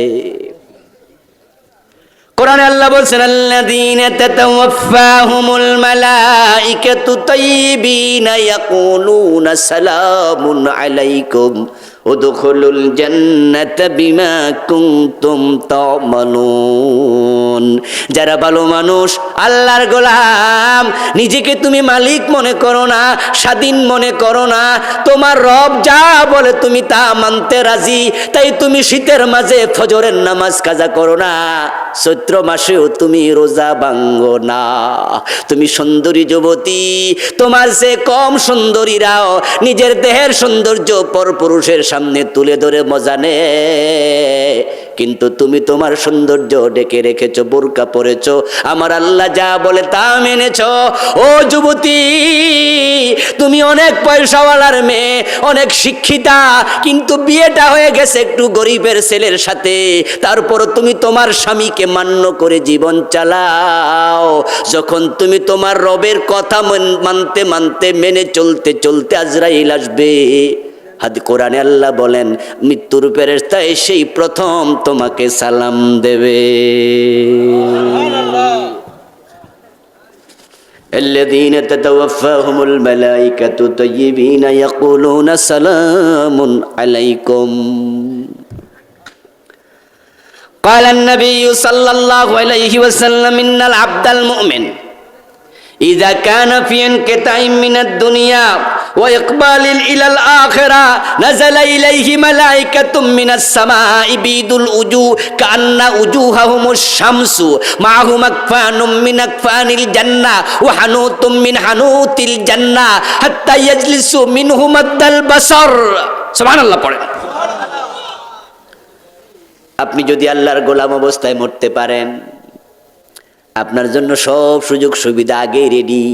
কোরআনে আল্লাহ বলছেন, আল্লাযীনা তাতাওয়াফাহুমুল মালাইকাতু তাইয়্যিবিনা ইয়াকুলুনা সালামুন আলাইকুম উদখুলুল জান্নাতা বিমা কুনতুম তা'মালুন। যারা ভালো মানুষ, আল্লাহর গোলাম, নিজেকে তুমি মালিক মনে করো না, স্বাধীন মনে করো না। তোমার রব যা বলে তুমি তা মানতে রাজি। তাই তুমি শীতের মাঝে ফজরের নামাজ কাজা করো না, চৈত্র মাসেও তুমি রোজা ভাঙ্গো না। তুমি সুন্দরী যুবতী, তোমার সে কম সুন্দরীরাও নিজের দেহের সৌন্দর্য পরপুরুষের সামনে তুলে ধরে মজা নে, কিন্তু তুমি তোমার সৌন্দর্য ডেকে রেখেছো, বোরকা পরেছো। আমার আল্লাহ যা বলে তা মেনেছো। ও যুবতী, তুমি অনেক পয়সাওয়ালার মেয়ে, অনেক শিক্ষিতা, কিন্তু বিয়েটা হয়ে গেছে একটু গরিবের ছেলের সাথে। তারপর তুমি তোমার স্বামীকে মান্য করে জীবন চালাও। যখন তুমি তোমার রবের কথা মানতে মানতে মেনে চলতে চলতে আজরাইল আসবে, হাদি কোরআনে আল্লাহ বলেন, মৃত্যুর ফেরেশতা এসেই প্রথম তোমাকে সালাম দেবে। الذين تتوفاهم الملائكة طيبين يقولون سلام عليكم. قال النبي صلى الله عليه وسلم إن العبد المؤمن إذا كان في انقطاع من الدنيا وإقبال إلى الآخرة نزل إليه ملائكة من السماء بيض الوجوه كأن وجوههم الشمس معهم أكفان من أكفان الجنة وحنوط من حنوط الجنة حتى يجلس منه مد البصر سبحان الله পড়েন আপনি যদি আল্লাহর গোলাম অবস্থায় মরতে পারেন আপনার জন্য সব সুযোগ সুবিধা আগে রেডি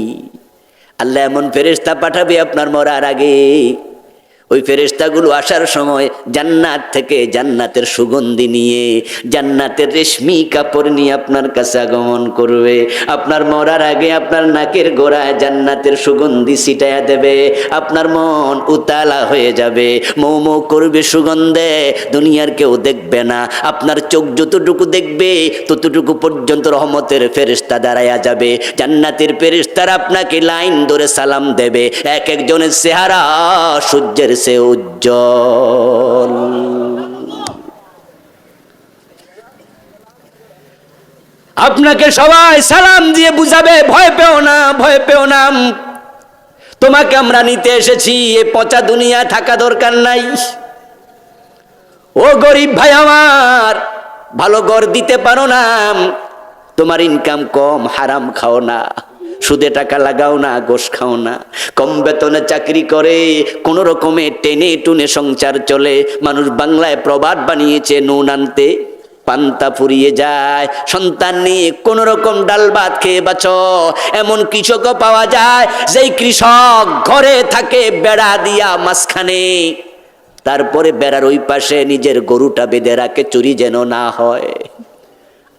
আল্লাহ এমন ফেরেশতা পাঠাবে আপনার মরার আগে ওই ফেরেশতাগুলো আসার সময় জান্নাত থেকে জান্নাতের সুগন্ধি নিয়ে জান্নাতের রেশমি কাপড় নিয়ে আপনার কাছে আগমন করবে আপনার মরার আগে আপনার নাকের গোড়ায় জান্নাতের সুগন্ধি ছিটায়া দেবে আপনার মন উতালা হয়ে যাবে মৌ মৌ করবে সুগন্ধে দুনিয়ার কেউ দেখবে না আপনার চোখ যতটুকু দেখবে ততটুকু পর্যন্ত রহমতের ফেরেশতা দাঁড়ায়া যাবে জান্নাতের ফেরেশতারা আপনাকে লাইন ধরে সালাম দেবে এক একজনের চেহারা সূর্যের সে উজ্জ্বল আপনাকে সবাই সালাম দিয়ে বুঝাবে ভয় পেও না ভয় পেও না তোমাকে আমরা নিতে এসেছি এই পচা দুনিয়া থাকা দরকার নাই ও গরিব ভাই আমার ভালো ঘর দিতে পারো না তোমার ইনকাম কম হারাম খাও না সুদে টাকা লাগাও না ঘুষ খাও না কম বেতনে চাকরি করে কোন রকমে টেনে টুনে সংসার চলে মানুষ বাংলায় প্রবাদ বানিয়েছে নুন আনতে পান্তা ফুরিয়ে যায় সন্তান নিয়ে কোন রকম ডাল ভাত খেয়ে বাঁচো এমন কৃষকও পাওয়া যায় যেই কৃষক ঘরে থাকে বেড়া দিয়া মাঝখানে তারপরে বেড়ার ওই পাশে নিজের গরুটা বেঁধে রাখে চুরি যেন না হয়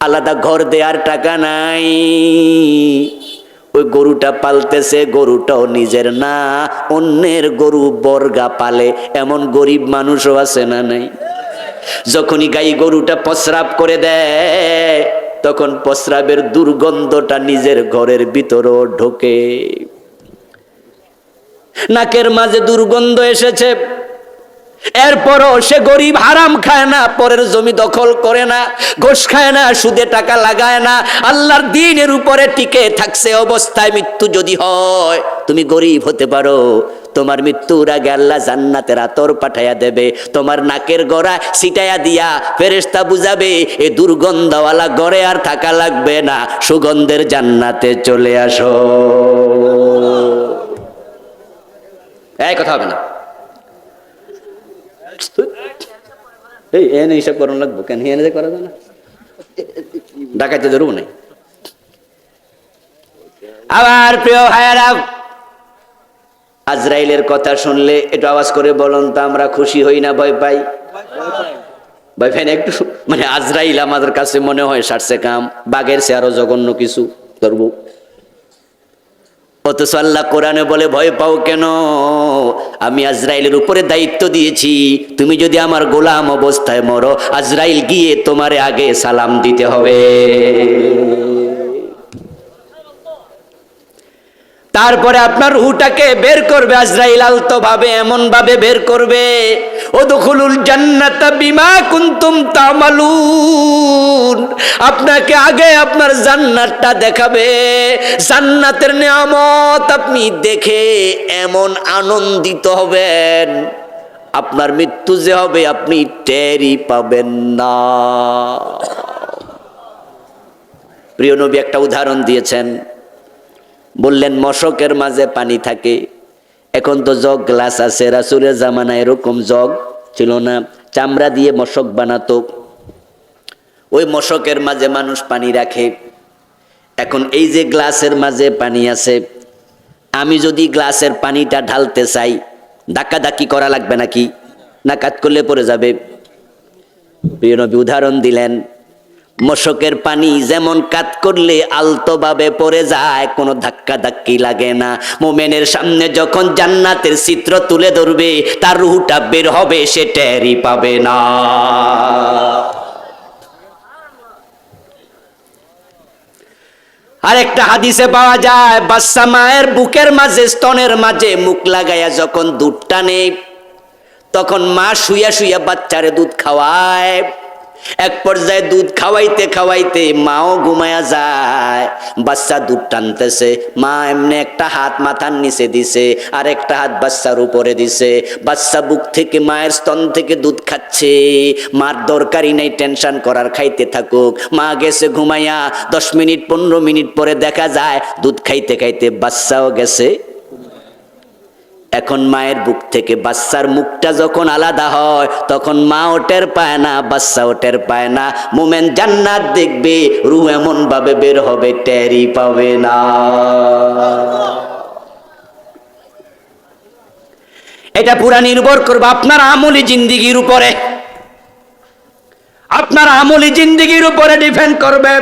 আলাদা ঘর দেওয়ার টাকা নাই ওই গরুটা পালতেছে গরুটাও নিজের না অন্যের গরু বর্গা পালে এমন গরিব মানুষও আছে না নাই যখনই গাই গরুটা প্রস্রাব করে দেয় তখন প্রস্রাবের দুর্গন্ধটা নিজের ঘরের ভিতরও ঢোকে নাকের মাঝে দুর্গন্ধ এসেছে এরপরও সে গরিব হারাম খায় না পরের জমি দখল করে না ঘুষ খায় না সুদে টাকা লাগায় না আল্লাহর দ্বীনের উপরে টিকে থাকছে অবস্থায় মৃত্যু যদি হয় তুমি গরিব হতে পারো তোমার মৃত্যুর আগে আল্লাহ জান্নাতের আতর পাঠাইয়া দেবে তোমার নাকের গোড়া ছিটাইয়া দিয়া ফেরেশতা বুঝাবে এই দুর্গন্ধওয়ালা ঘরে আর থাকা লাগবে না সুগন্ধের জান্নাতে চলে আসো এই কথা হবে না এই এনে হিসাব করানো লাগবো কেন এনে করা যায় না ডাকাইতে ধরবো নাই আবার প্রিয় ভাইয়েরা আজরাইলের কথা শুনলে একটু আওয়াজ করে বলুন তো আমরা খুশি হই না ভয় পাই ভয় পাই না একটু মানে আজরাইল আমাদের কাছে মনে হয় সারছে কাম বাঘের সে আরো জঘন্য কিছু ধরবো অথচ আল্লাহ কোরআনে বলে ভয় পাও কেন আমি আজরাইলের উপরে দায়িত্ব দিয়েছি তুমি যদি আমার গোলাম অবস্থায় মরো আজরাইল গিয়ে তোমারে আগে সালাম দিতে হবে তারপরে আপনার রূহটাকে বের করবে আজরাইল আলতো ভাবে এমন ভাবে বের করবে উদখুলুল জান্নাতা বিমা কুনতুম তামালুন আপনাকে আগে আপনার জান্নাতটা দেখাবে জান্নাতের নিয়ামত আপনি দেখে এমন আনন্দিত হবেন আপনার মৃত্যু যে হবে আপনি টেরই পাবেন না প্রিয় নবী একটা উদাহরণ দিয়েছেন বললেন মশকের মাঝে পানি থাকে এখন তো জগ গ্লাস আছে রাসূলের জামানায় এরকম জগ ছিল না চামড়া দিয়ে মশক বানাতো ওই মশকের মাঝে মানুষ পানি রাখে এখন এই যে গ্লাসের মাঝে পানি আছে আমি যদি গ্লাসের পানিটা ঢালতে চাই ধাক্কাধাক্কি করা লাগবে নাকি না কাট করলে পড়ে যাবে প্রিয় নবী উদাহরণ দিলেন মশকের পানি যেমন কাত করলে আলতোভাবে পড়ে যায় কোনো ধাক্কা ধাক্কি লাগে না মুমিনের সামনে যখন জান্নাতের চিত্র তুলে ধরবে তার রূহটা বের হবে সে টেরই পাবে না আরেকটা হাদিসে পাওয়া যায় বাচ্চা মায়ের বুকের মাঝে স্তনের মাঝে মুখ লাগাইয়া যখন দুধ টানে তখন মা শুইয়া শুইয়া বাচ্চারে দুধ খাওয়ায় এক পর্যায়ে দুধ খাওয়াইতে খাওয়াইতে মাও ঘুমায়া যায়, বাচ্চা দুধ টানতেছে, মা এমনি একটা হাত মাথার নিচে দিছে আর একটা হাত বাচ্চার উপরে দিছে, বাচ্চা বুক থেকে মায়ের স্তন থেকে দুধ খাচ্ছে, মার দরকারই নাই টেনশন করার, খাইতে থাকুক। মা গেছে ঘুমাইয়া, 10 মিনিট 15 মিনিট পরে দেখা যায় দুধ খাইতে খাইতে বাচ্চাও গেছে। এখন মায়ের বুক থেকে বাচ্চার মুখটা যখন আলাদা হয় তখন মাও টের পায় না, বাচ্চাও টের পায় না। মোমেন জান্নাত দেখবে, রূহ এমন ভাবে বের হবে টেরই পাবে না। এটা পুরা নির্ভর করবে আপনার আমলি জিন্দেগির উপরে, আপনার আমলি জিন্দেগির উপরে ডিপেন্ড করবে।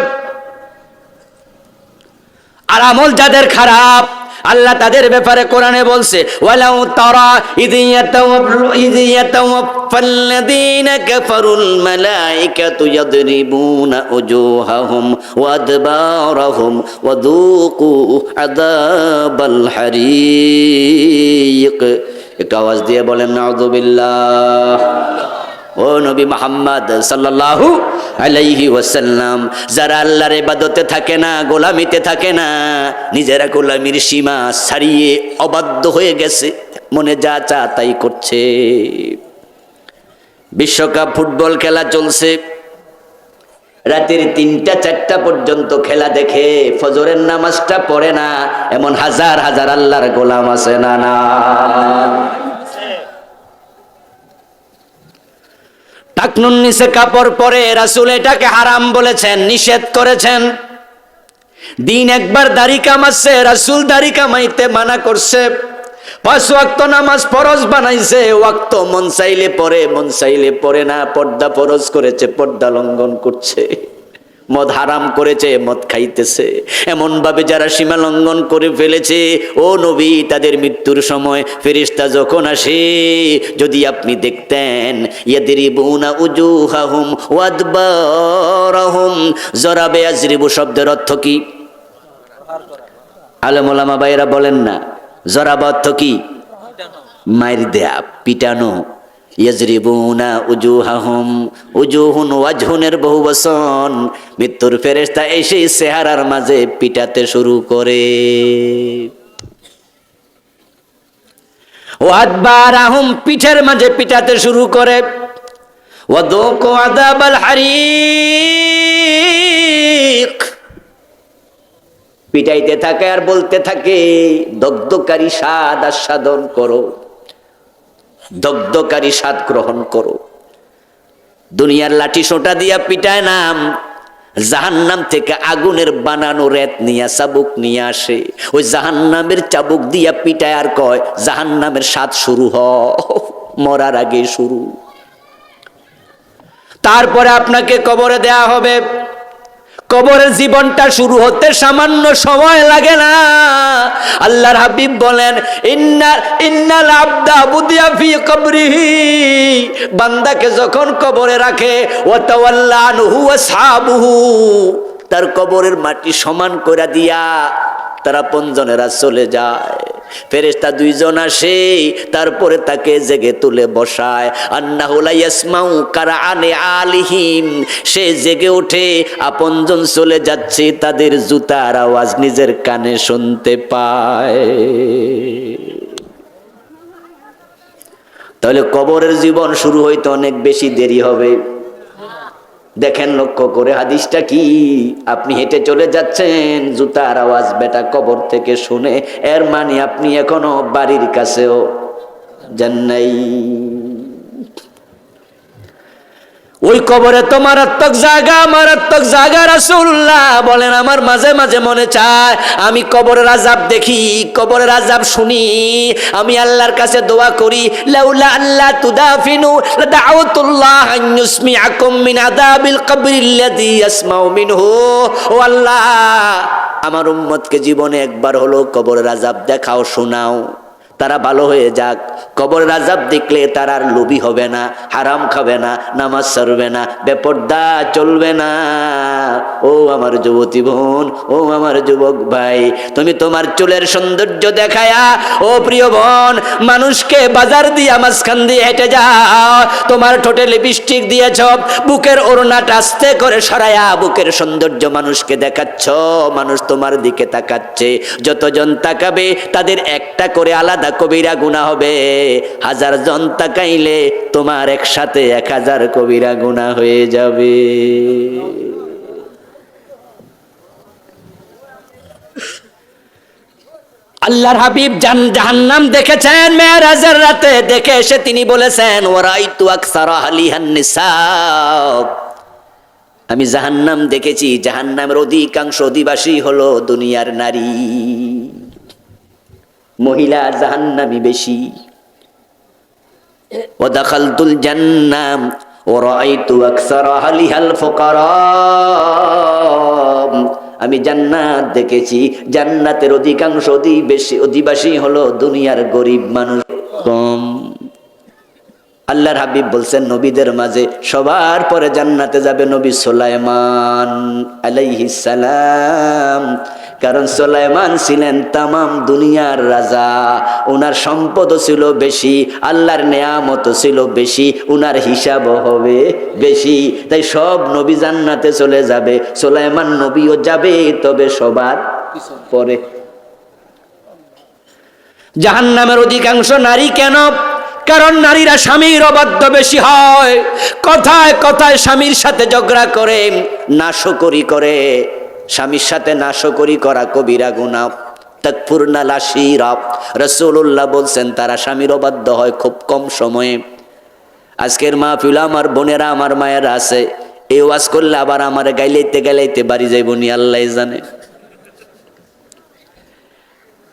আর আমল যাদের খারাপ, আল্লাহ তাদের ব্যাপারে কোরআনে বলছে, ওয়ালাউ তারা ইয ইয়াতাওয়াফাল্লাযীনা কাফারুল মালাইকাতু ইয়াদরিবুনা উজুহাহুম ওয়া আদবারাহুম ওয়া যুকু আযাবাল হারিক। একটু আওয়াজ দিয়ে বলেন নাউযুবিল্লাহ। ও নবী মুহাম্মদ সাল্লাল্লাহু আলাইহি ওয়াসাল্লাম, যারা আল্লাহর ইবাদতে থাকে না, গোলামিতে থাকে না, নিজেরা গোলামির সীমা ছাড়িয়ে অবাধ্য হয়ে গেছে, মনে যা চা তাই করছে। বিশ্বকাপ ফুটবল খেলা চলছে, রাতের 3টা 4টা পর্যন্ত খেলা দেখে ফজরের নামাজটা পড়ে না, এমন হাজার হাজার আল্লাহর গোলাম আছে না? না, টাকনুন নিচে কাপড় পরে রাসূল এটাকে হারাম বলেছেন, নিষেধ করেছেন। দিন একবার দাড়ি কামাচ্ছে, রাসূল দাড়ি কামাইতে মানা করছে। 5 ওয়াক্ত নামাজ ফরজ বানাইছে, ওয়াক্ত মন চাইলে পড়ে, মন চাইলে পড়ে না। পর্দা ফরজ করেছে, পর্দা লঙ্ঘন করছে। মদ হারাম করেছে, মদ খাইতেছে। এমন ভাবে যারা সীমা লঙ্ঘন করে ফেলেছে, ও নবী, তাদের মৃত্যুর সময় ফেরেশতা যখন আসে, যদি আপনি দেখতেন, ইয়াদরিবুনা উজুহাহুম ওয়া আদবারাহুম। জরাবে আজরিবু শব্দের অর্থ কি? আলেম ওলামা ভাইরা বলেন না, জরাব অর্থ কি? মাইর দেয়া, পিটানো। ইয়াজরিবুনা উজুহাহুম, উজুহুন ওয়াজহুনের বহুবচন। মৃত্যুর ফেরেশতা এসে চেহারার মাঝে পিটাতে শুরু করে। ওয়াদবারাহুম, পিঠের মাঝে পিটাতে শুরু করে। ওয়াদুকু আযাবাল হারিক, পিটাইতে থাকে আর বলতে থাকে, দগ্ধকারী স্বাদ আস্বাদন করো, দগ্ধকারী স্বাদ গ্রহণ করো। দুনিয়ার লাঠি সোটা দিয়া পিটায় নাম, জাহান্নাম থেকে আগুনের বানানো রেত নিয়া চাবুক নিয়ে আসে, ওই জাহান্নামের চাবুক দিয়া পিটায় আর কয়, জাহান্নামের স্বাদ শুরু হ, মরার আগে শুরু। তারপরে আপনাকে কবরে দেয়া হবে। কবরের জীবনটা শুরু হতে সামান্য সময় লাগে না। আল্লাহর হাবিব বলেন, ইন্নাল আবদা বুদিয়া ফি কবরিহি, বান্দাকে যখন কবরে রাখে, ওয়া তাওয়াল্লা আনহু আসহাবুহু, তার কবরের মাটি সমান করে দিয়া তারা 5 জনেরা চলে যায়। ফেরেশতা 2 জন আসে, তারপরে তাকে জেগে তুলে বসায়। আন্নাহু লা ইয়াসমাউ কারআনি আলিহিম, সে জেগে ওঠে, আপনজন চলে যাচ্ছে, তাদের জুতার আওয়াজ নিজের কানে শুনতে পায়। তাহলে কবরের জীবন শুরু হইতে অনেক বেশি দেরি হবে। দেখেন লক্ষ্য করে হাদিসটা কি, আপনি হেঁটে চলে যাচ্ছেন, জুতার আওয়াজ বেটা কবর থেকে শুনে, এর মানে আপনি এখনো বাড়ির কাছেও যান নাই। ওই কবরে তো মারাত্মক জায়গা। রাসূলুল্লাহ বলেন, আমার মাঝে মাঝে মনে চায় আমি কবরের আযাব দেখি, কবরের আযাব শুনি, আমি আল্লাহর কাছে দোয়া করি, লাউলা আল্লাহ তুদাফিনু লাদাউতুল্লাহ আন ইউসমিআকুম মিন আযাবিল কবরিল্লাযী ইয়াসমাউ মিনহু। ও আল্লাহ, আমার উম্মতকে জীবনে একবার হলো কবরের আযাব দেখাও, শোনাও। তারা ভালো হয়ে যাক। কবরের আযাব দেখলে তারা আর লোভী হবে না, হারাম খাবে না, নামাজ ছাড়বে না, বেপরদা চলবে না। ও আমার যুবতী বোন, ও আমার যুবক ভাই, তুমি তোমার চুলের সৌন্দর্য দেখায়া, ও প্রিয় বোন, মানুষকে বাজার দিয়া মাঝখান দিয়ে হেঁটে যাও, তোমার ঠোঁটে লিপস্টিক দিয়েছ, বুকের ওড়নাটা আস্তে করে সরায়া বুকের সৌন্দর্য মানুষকে দেখাচ্ছ, মানুষ তোমার দিকে তাকাচ্ছে। যতজন তাকাবে তাদের একটা করে আলাদা কবিরা গুনাহ হবে। 1000 জন তাকাইলে তোমার একসাথে 1000 কবিরা গুনাহ হয়ে যাবে। আল্লাহর হাবিব জাহান্নাম দেখেছেন মেরাজের রাতে, দেখে এসে তিনি বলেছেন, ওয়ারাইতু আকসারা আহলিহান নিসা, আমি জাহান্নাম দেখেছি, জাহান্নামের অধিকাংশ অধিবাসী হলো দুনিয়ার নারী, মহিলা জাহান্নামী বেশি। ওয়া দাখালতুল জান্নাম ওয়া রাআইতু আকসারা আহলিহাল ফুকারা, আমি জান্নাত দেখেছি, জান্নাতের অধিকাংশ অধিবাসী হলো দুনিয়ার গরিব মানুষ কম। আল্লাহর হাবিব বলছেন, নবীদের মাঝে সবার পরে জান্নাতে যাবে নবী সুলাইমান আলাইহিস সালাম, কারণ সুলাইমান ছিলেন তামাম দুনিয়ার রাজা, ওনার সম্পদও ছিল বেশি, আল্লাহর নেয়ামত ছিল বেশি, ওনার হিসাবও হবে বেশি, তাই সব নবী জান্নাতে চলে যাবে, সুলাইমান নবীও যাবে, তবে সবার পরে। জাহান্নামের অধিকাংশ নারী কেন? কারণ নারীরা স্বামীর অবাধ্য বেশি হয়, কথায় কথায় স্বামীর সাথে ঝগড়া করে, নাশকরি করে, স্বামীর সাথে নাশকরি করা কবিরা গুনাহ। তাকফুরনাল আশিরা, রাসূলুল্লাহ বলছেন তারা স্বামীর অবাধ্য হয় খুব কম সময়ে। আজকের মাহফিল আমার বোনেরা, আমার মায়েরা আছে, এই ওয়াজ করলে আবার আমার গাইলাইতে গাইলাইতে বাড়ি যাইব নি আল্লাহ জানে।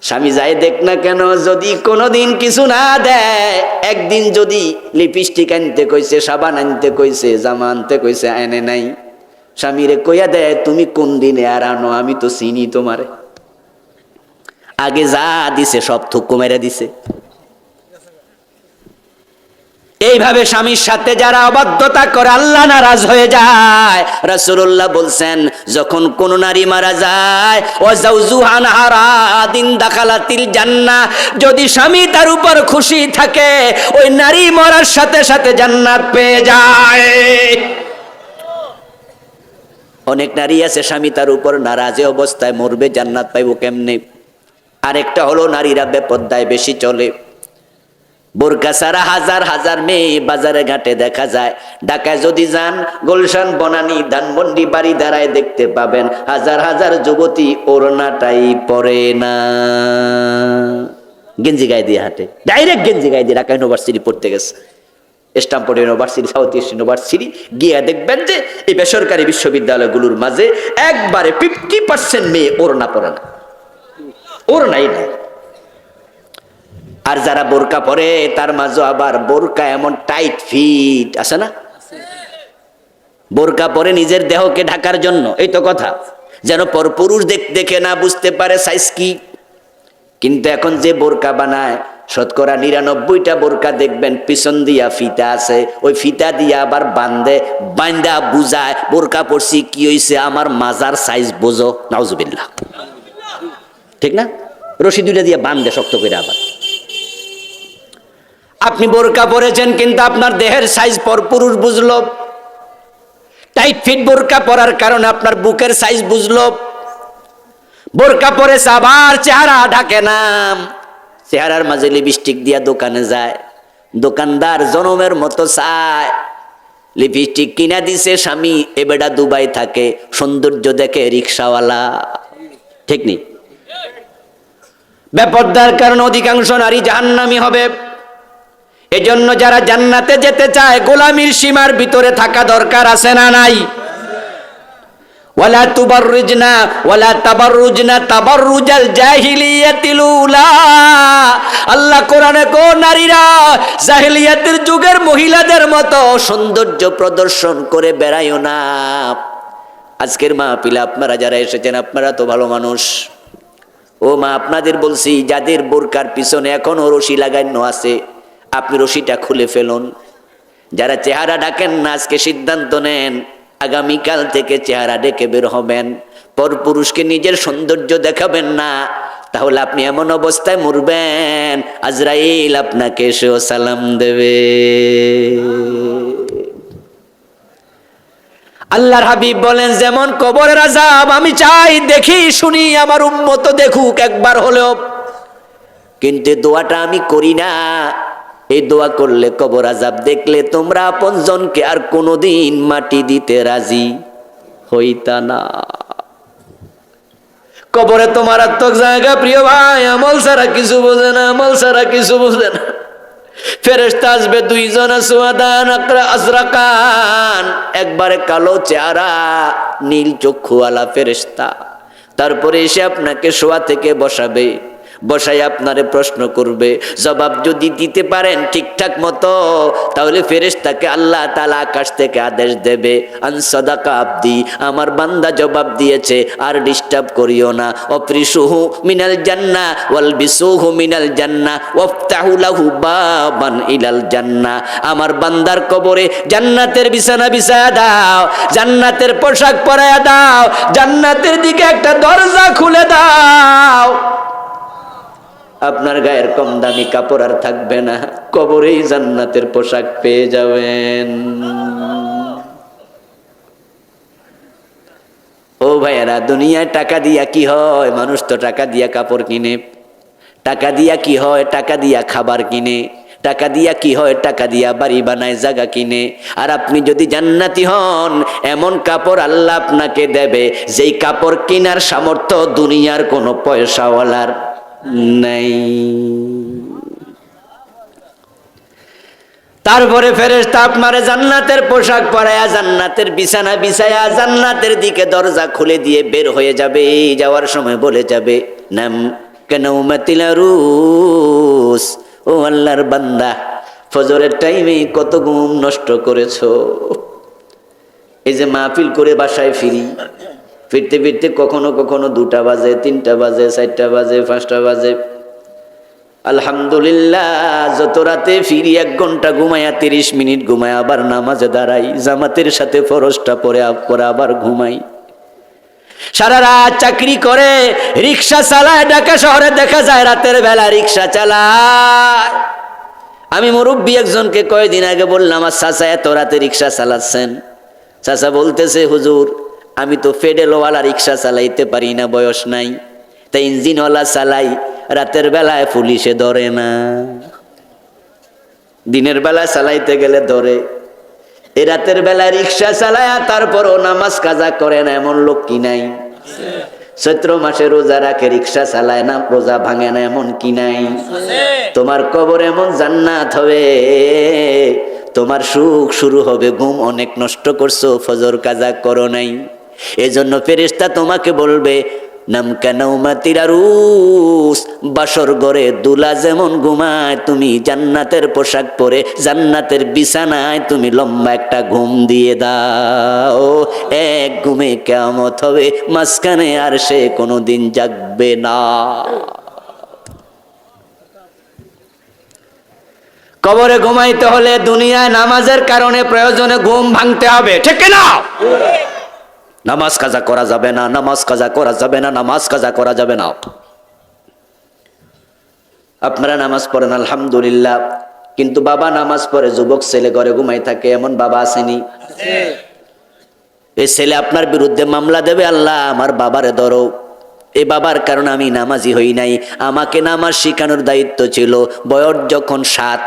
স্বামী যাই দেখ না কেন, যদি কোনোদিন কিছু না দেয়, একদিন যদি লিপস্টিক আনতে কইছে, সাবান আনতে কইছে, জামা আনতে কইছে, আনে নাই, স্বামীরে কইয়া দেয়, তুমি কোন দিনে আর আনো, আমি তো চিনি তোমারে, আগে যা দিছে সব থুকু মেরে দিছে। এইভাবে স্বামীর সাথে যারা অবাধ্যতা করে আল্লাহ নারাজ হয়ে যায়। রাসূলুল্লাহ বলছেন, যখন কোন নারী মারা যায়, ওয়া যাওজুহান হারাদিন দাখালাতিল জান্নাহ, যদি স্বামী তার উপর খুশি থাকে, ওই নারী মরার সাথে সাথে জান্নাত পেয়ে যায়। অনেক নারী আছে স্বামী তার উপর নারাজে অবস্থায় মরবে, জান্নাত পাইব কেমনে? আরেকটা হলো নারীরা বেপরদায় বেশি চলে, বোরকা ছাড়া হাজার হাজার মেয়ে বাজারে ঘাটে দেখা যায়। ঢাকায় যদি যান, গুলশান, বনানী, ধানমন্ডি, বাড়ি দাঁড়ায় দেখতে পাবেন হাজার হাজার যুবতী ওড়নাটাই পরে না, গেঞ্জি গায়ে দিয়ে হাঁটে, ডাইরেক্ট গেঞ্জি গায়ে দিয়ে ঢাকা ইউনিভার্সিটি পড়তে গেছে, Stamford university, south east university, গিয়ে দেখবেন যে এই বেসরকারি বিশ্ববিদ্যালয়গুলোর মাঝে একবারে 50% মেয়ে ওড়না পরে না, ওড়নাই নাই। আর যারা বোরকা পরে তার মাঝে আবার বোরকা এমন টাইট ফিট আছে না, বোরকা পরে নিজের দেহকে ঢাকার জন্য, এই তো কথা, যেন পরপুরুষ দেখে না বুঝতে পারে সাইজ কি। কিন্তু এখন যে বোরকা বানায়, শতকরা 99টা বোরকা দেখবেন পিছন দিয়া ফিতা আছে, ওই ফিতা দিয়া আবার বান্দা বুঝায়, বোরকা পরছি কি হইছে, আমার মাজার সাইজ বোঝো, নাউজুবিল্লাহ, ঠিক না? রশি দুইটা দিয়ে বান্ধে শক্ত করে। আবার আপনি বোরকা পরেছেন কিন্তু আপনার দেহের সাইজ পরপুরুষ বুঝলো, টাইট ফিট বোরকা পরার কারণে আপনার বুকের সাইজ বুঝলো, বোরকা পরেছে আবার চেহারা ঢাকে না, চেহারার মাঝে লিপস্টিক দিয়া দোকানে যায়, দোকানদার জনমের মতো চায়, লিপস্টিক কিনা দিছে স্বামী, এবেডা দুবাই থাকে, সৌন্দর্য দেখে রিক্সাওয়ালা, ঠিক নেই? বেপরদার কারণে অধিকাংশ নারী জাহান্নামী হবে। এজন্য যারা জান্নাতে যেতে চায়, গোলামির সীমার ভিতরে থাকা দরকার আছে না নাই? ওয়ালা তুবাররিজনা ওয়ালা তাবাররুজনা তাবাররুজাল জাহিলিয়াতিল উলা, আল্লাহ কোরআনে কো, নারীরা জাহিলিয়াতের যুগের মহিলাদের মতো সৌন্দর্য প্রদর্শন করে বেড়াইও না। আজকের মাহফিলে আপনারা যারা এসেছেন, আপনারা তো ভালো মানুষ, ও মা, আপনাদের বলছি, যাদের বোরকার পিছনে এখনো রশি লাগানো আছে, আপনি রশিটা খুলে ফেলুন। যারা চেহারা ঢাকেন না, আজকে সিদ্ধান্ত নেন, আগামীকাল থেকে চেহারা ঢেকে বের হবেন। পরপুরুষকে নিজের সৌন্দর্য দেখাবেন না, তাহলে আপনি এমন অবস্থায় মরবেন, আজরাইল আপনাকে এসেও সালাম দেবে। আল্লাহর হাবিব বলেন, যেমন কবরের আযাব আমি চাই দেখি শুনি আমার উম্মত দেখুক একবার হলেও, কিন্তু দোয়াটা আমি করি না। এই দোয়া করলে কবর আযাব দেখলে তোমরা আপনজনকে আর কোনোদিন মাটি দিতে রাজি হইতা না। কবরে তোমার আত্মক জায়গা প্রিয় ভাই, আমল ছাড়া কিছু বোঝে না, আমল ছাড়া কিছু বোঝে না। ফেরেশতা আসবে দুইজন, আসওয়াদান আজরাকান, একবারে কালো চেহারা, নীল চক্ষুওয়ালা ফেরেশতা। তারপরে এসে আপনাকে শোয়া থেকে বসাবে, বসাই আপনারে প্রশ্ন করবে। জবাব যদি দিতে পারেন ঠিকঠাক মতো, তাহলে ফেরেশতাকে আল্লাহ তাআলা আকাশ থেকে আদেশ দেবে, আন সাদাকা আবদি, আমার বান্দা জবাব দিয়েছে, আর ডিস্টার্ব করিও না। অফরিসুহু মিনাল জান্নাহ ওয়াল বিসুহু মিনাল জান্নাহ ওয়াফতাহু লাহু বাবান ইলাল জান্নাহ, আমার বান্দার কবরে জান্নাতের বিছানা বিছায়া দাও, জান্নাতের পোশাক পরায়া দাও, জান্নাতের দিকে একটা দরজা খুলে দাও। আপনার গায়ের কম দামি কাপড় আর থাকবে না, কবরেই জান্নাতের পোশাক পেয়ে যাবেন। ও ভাইয়ারা, দুনিয়ায় টাকা দিয়া কি হয়? মানুষ তো টাকা দিয়া কাপড় কিনে, টাকা দিয়া কি হয়? টাকা দিয়া খাবার কিনে, টাকা দিয়া কি হয়? টাকা দিয়া বাড়ি বানায়, জায়গা কিনে। আর আপনি যদি জান্নাতি হন, এমন কাপড় আল্লাহ আপনাকে দেবে যেই কাপড় কেনার সামর্থ্য দুনিয়ার কোনো পয়সাওয়ালার নাই। তারপরে ফেরেশতা আপনারে জান্নাতের পোশাক পরায়া, জান্নাতের বিছানা বিছায়া, জান্নাতের দিকে দরজা খুলে দিয়ে বের হয়ে যাবে। যাওয়ার সময় বলে যাবে, নাম কানাউমাতিল আরুস, ও আল্লাহর বান্দা, ফজরের টাইমে কত ঘুম নষ্ট করেছো। এই যে মাহফিল করে বাসায় ফিরি, ফিরতে ফিরতে কখনো কখনো 2টা বাজে, 3টা বাজে, 4টা বাজে, 5টা বাজে। আলহামদুলিল্লাহ, যত রাতে ফিরি 1 ঘন্টা ঘুমাইয়া, 30 মিনিট ঘুমাই, আবার নামাজে দাঁড়াই, জামাতের সাথে ফরজটা পরে আবার ঘুমাই। সারা রাত চাকরি করে, রিক্সা চালায়, ঢাকা শহরে দেখা যায় রাতের বেলা রিক্সা চালায়। আমি মুরব্বী একজনকে কয়েকদিন আগে বললাম, আমার চাচা এত রাতে রিক্সা চালাচ্ছেন? চাচা বলতেছে, হুজুর আমি তো ফেডেলওয়ালা রিক্সা চালাইতে পারি না, বয়স নাই, তাই ইঞ্জিনওয়ালা চালাই। রাতের বেলায় পুলিশে ধরে না, দিনের বেলায় চালাইতে গেলে ধরে। এই রাতের বেলায় রিক্সা চালায়, তারপরও নামাজ কাজা করে না, এমন লোক কি নাই? চৈত্র মাসে রোজা রাখে, রিক্সা চালায় না, রোজা ভাঙে না, এমন কি নাই? তোমার কবর এমন জান্নাত হবে, তোমার সুখ শুরু হবে। ঘুম অনেক নষ্ট করছো, ফজর কাজা করো নাই। এজন্য ফেরেশতা তোমাকে বলবে, নাম কানাউমাতির আরুস, বাসর ঘরে দুলা যেমন ঘুমায়, তুমি জান্নাতের পোশাক পরে জান্নাতের বিছানায় তুমি লম্বা একটা ঘুম দিয়ে দাও। এক ঘুমে কিয়ামত হবে, মাঝখানে আর সে কোনোদিন জাগবে না। কবরে ঘুমাইতে হলে দুনিয়ায় নামাজের কারণে প্রয়োজনে ঘুম ভাঙতে হবে, ঠিক না? নামাজ কাজা করা যাবে না, নামাজ কাজা করা যাবে না, নামাজ কাজা করা যাবে না। আপনারা নামাজ পড়েন আলহামদুলিল্লাহ, কিন্তু বাবা নামাজ পড়ে, যুবক ছেলে ঘরে ঘুমাই থাকে, এমন বাবা আসেনি? এই ছেলে আপনার বিরুদ্ধে মামলা দেবে, আল্লাহ আমার বাবারে ধরো, এই বাবার কারণে আমি নামাজি হই নাই, আমাকে নামাজ শিখানোর দায়িত্ব ছিল। বয়স যখন 7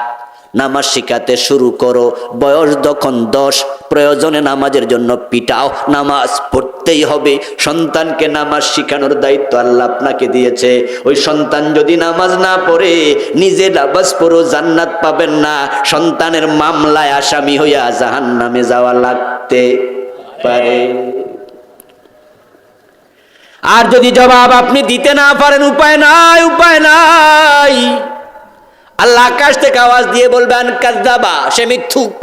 নামাজ শিখাতে শুরু করো, বয়স যখন 10 প্রয়োজনে নামাজের জন্য পিটাও, নামাজ পড়তেই হবে। সন্তানকে নামাজ শিখানোর দায়িত্ব আল্লাহ আপনাকে দিয়েছে। ওই সন্তান যদি নামাজ না পড়ে, নিজে নামাজ পড়ো, জান্নাত পাবেন না, সন্তানের মামলায় আসামি হইয়া জাহান্নামে যাওয়া লাগতে পারে। আর যদি জবাব আপনি দিতে না পারেন, উপায় নাই, উপায় নাই, আল্লাহ আকাশ থেকে আওয়াজ দিয়ে বলবেন, কাযযাবা, সে মিথ্যুক।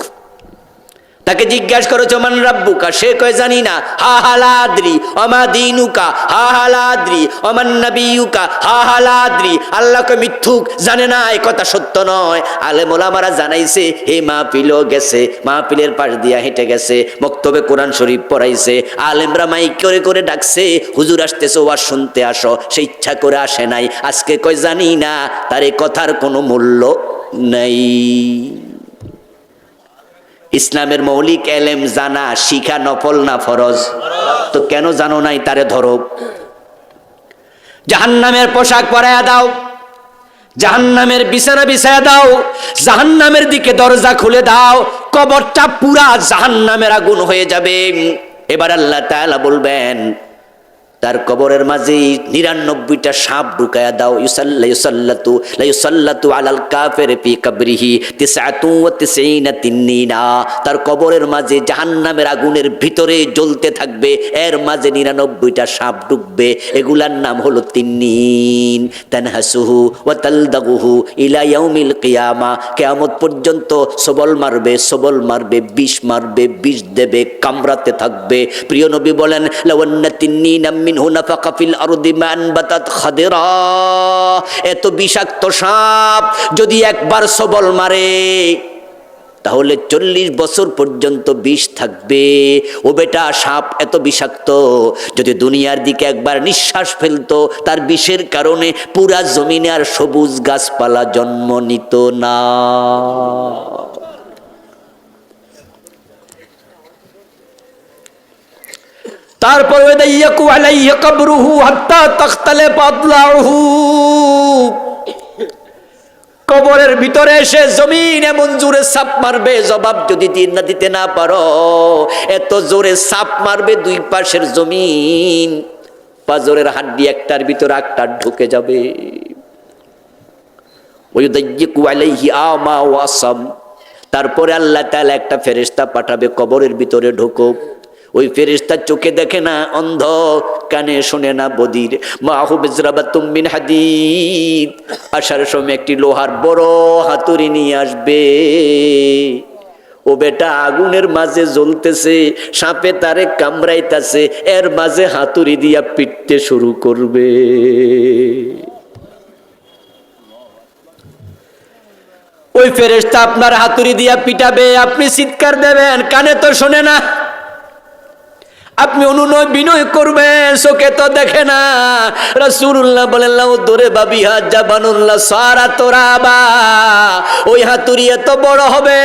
তাকে জিজ্ঞাসা করেছো মান রাব্বুকা, সে কয় জানি না। হা হালাদ্রি অমা দিনুকা, হা হালাদ্রি অমান নাবিয়ুকা, হা হালাদ্রি। আল্লাহকে মিথ্যুক, জানে না, এই কথা সত্য নয়। আলেম ওলামারা জানাইছে, হে মাহফিলও গেছে, মাহফিলের পাশ দিয়া হেঁটে গেছে, মক্তবে কোরআন শরীফ পড়াইছে, আলেমরা মাইক করে করে ডাকছে, হুজুর আসতেছে, ওয়াজ শুনতে আসো। সে ইচ্ছা করে আসে নাই, আজকে কয় জানি না। তার এই কথার কোনো মূল্য নাই। ইসলামের মৌলিক এলেম জানা শিখা নফল না ফরজ? তো কেন জানো নাই তারে ধরো। জাহান্নামের পোশাক পরায়া দাও, জাহান্নামের বিছানা বিছায়া দাও, জাহান্নামের দিকে দরজা খুলে দাও, কবরটা পুরা জাহান্নামের আগুন হয়ে যাবে। এবার আল্লাহ তাআলা বলবেন তার কবরের মাঝে ৯৯টা সাপ ঢুকায়া দাও। ইউসাল্লাতু আলাল কাফির ফি কবরিহি ৯৯ তিন্নিনা। তার কবরের মাঝে জাহান্নামের আগুনের ভিতরে জ্বলতে থাকবে, এর মাঝে ৯৯টা সাপ ঢুকবে। এগুলার নাম হলো তিন্নিন। তানহাসুহু ওয়া তালদাগুহু ইলা ইয়াউমিল কিয়ামা। কিয়ামত পর্যন্ত সবল মারবে, সবল মারবে, বিষ মারবে, বিষ দেবে, কামড়াতে থাকবে। প্রিয় নবী বলেন লাওয়ান্না তিন্নিনা মিনহু নাফাকা ফিল আরদি মা আনবাতাত খাদিরা। এত বিষাক্ত সাপ যদি একবার সবল মারে তাহলে ৪০ বছর পর্যন্ত বিষ থাকবে। ও বেটা, সাপ এত বিষাক্ত, যদি দুনিয়ার দিকে একবার নিঃশ্বাস ফেলতো তার বিষের কারণে পুরা জমিনে আর সবুজ গাছপালা জন্ম নিত না। তারপর ওয়াদাইয়াকু আলাইহি কবরুহু হাত্তা তাখতালিফা আদলাউহু। কবরের ভিতরে এসে জমিন এমন জোরে সাপ মারবে, জবাব যদি দিতে না পারো, এত জোরে সাপ মারবে দুই পাশের জমিন, পাজরের হাড্ডি একটার ভিতরে একটা ঢুকে যাবে। ওয়াদাইয়াকু আলাইহি আমা ওয়া আসাম। তারপরে আল্লাহ তাআলা একটা ফেরেশতা পাঠাবে, কবরের ভিতরে ঢোকো। ওই ফেরেশতা চোখে দেখে না, অন্ধ, কানে শোনে না, বধির। মাহু বিজরাবাতুম মিন হাদিদ। আসার সময় একটি লোহার বড় হাতুড়ি নিয়ে আসবে। ও বেটা, আগুনের মাঝে জ্বলতেছে, সাপে তারে কামড়াইতেছে, এর মাঝে হাতুড়ি দিয়া পিটতে শুরু করবে। ওই ফেরেশতা আপনার হাতুড়ি দিয়া পিটাবে, আপনি চিৎকার দেবেন, কানে তো শোনে না, আপনি অনুনয় বিনয় করবেন, চোখে তো দেখে না। রাসূলুল্লাহ বলেন লাউ দরে বাবিহা জাবানুল্লাহ সারা তোরাবা। ওই হাতুড়ি এত বড় হবে,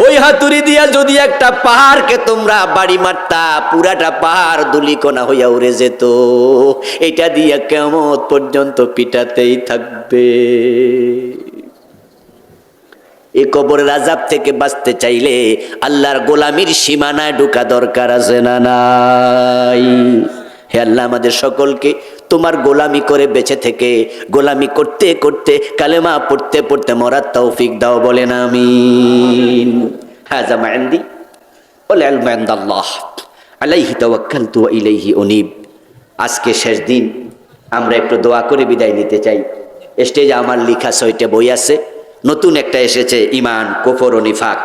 ওই হাতুড়ি দিয়া যদি একটা পাহাড়কে তোমরা বাড়ি মারতা, পুরাটা পাহাড় ধুলিকণা হইয়া উড়ে যেত। এটা দিয়া কিয়ামত পর্যন্ত পিটাতেই থাকবে। এই কবরের আযাব থেকে বাঁচতে চাইলে আল্লাহর গোলামির সীমানায় ঢোকা দরকার আছে না নাই? হে আল্লাহ, আমাদের সকলকে তোমার গোলামি করে বেঁচে থেকে গোলামি করতে করতে কালেমা পড়তে পড়তে মরার তৌফিক দাও, বলেন আমিন। হাযা মা ইনদি ওয়াল ইলমু ইনদাল্লাহ আলাইহি তাওয়াক্কালতু ওয়া ইলাইহি উনীব। আজকে শেষ দিন, আমরা একটু দোয়া করে বিদায় নিতে চাই। স্টেজে আমার লেখা ৬টা বই আছে, নতুন একটা এসেছে, ঈমান, কুফর ও নিফাক।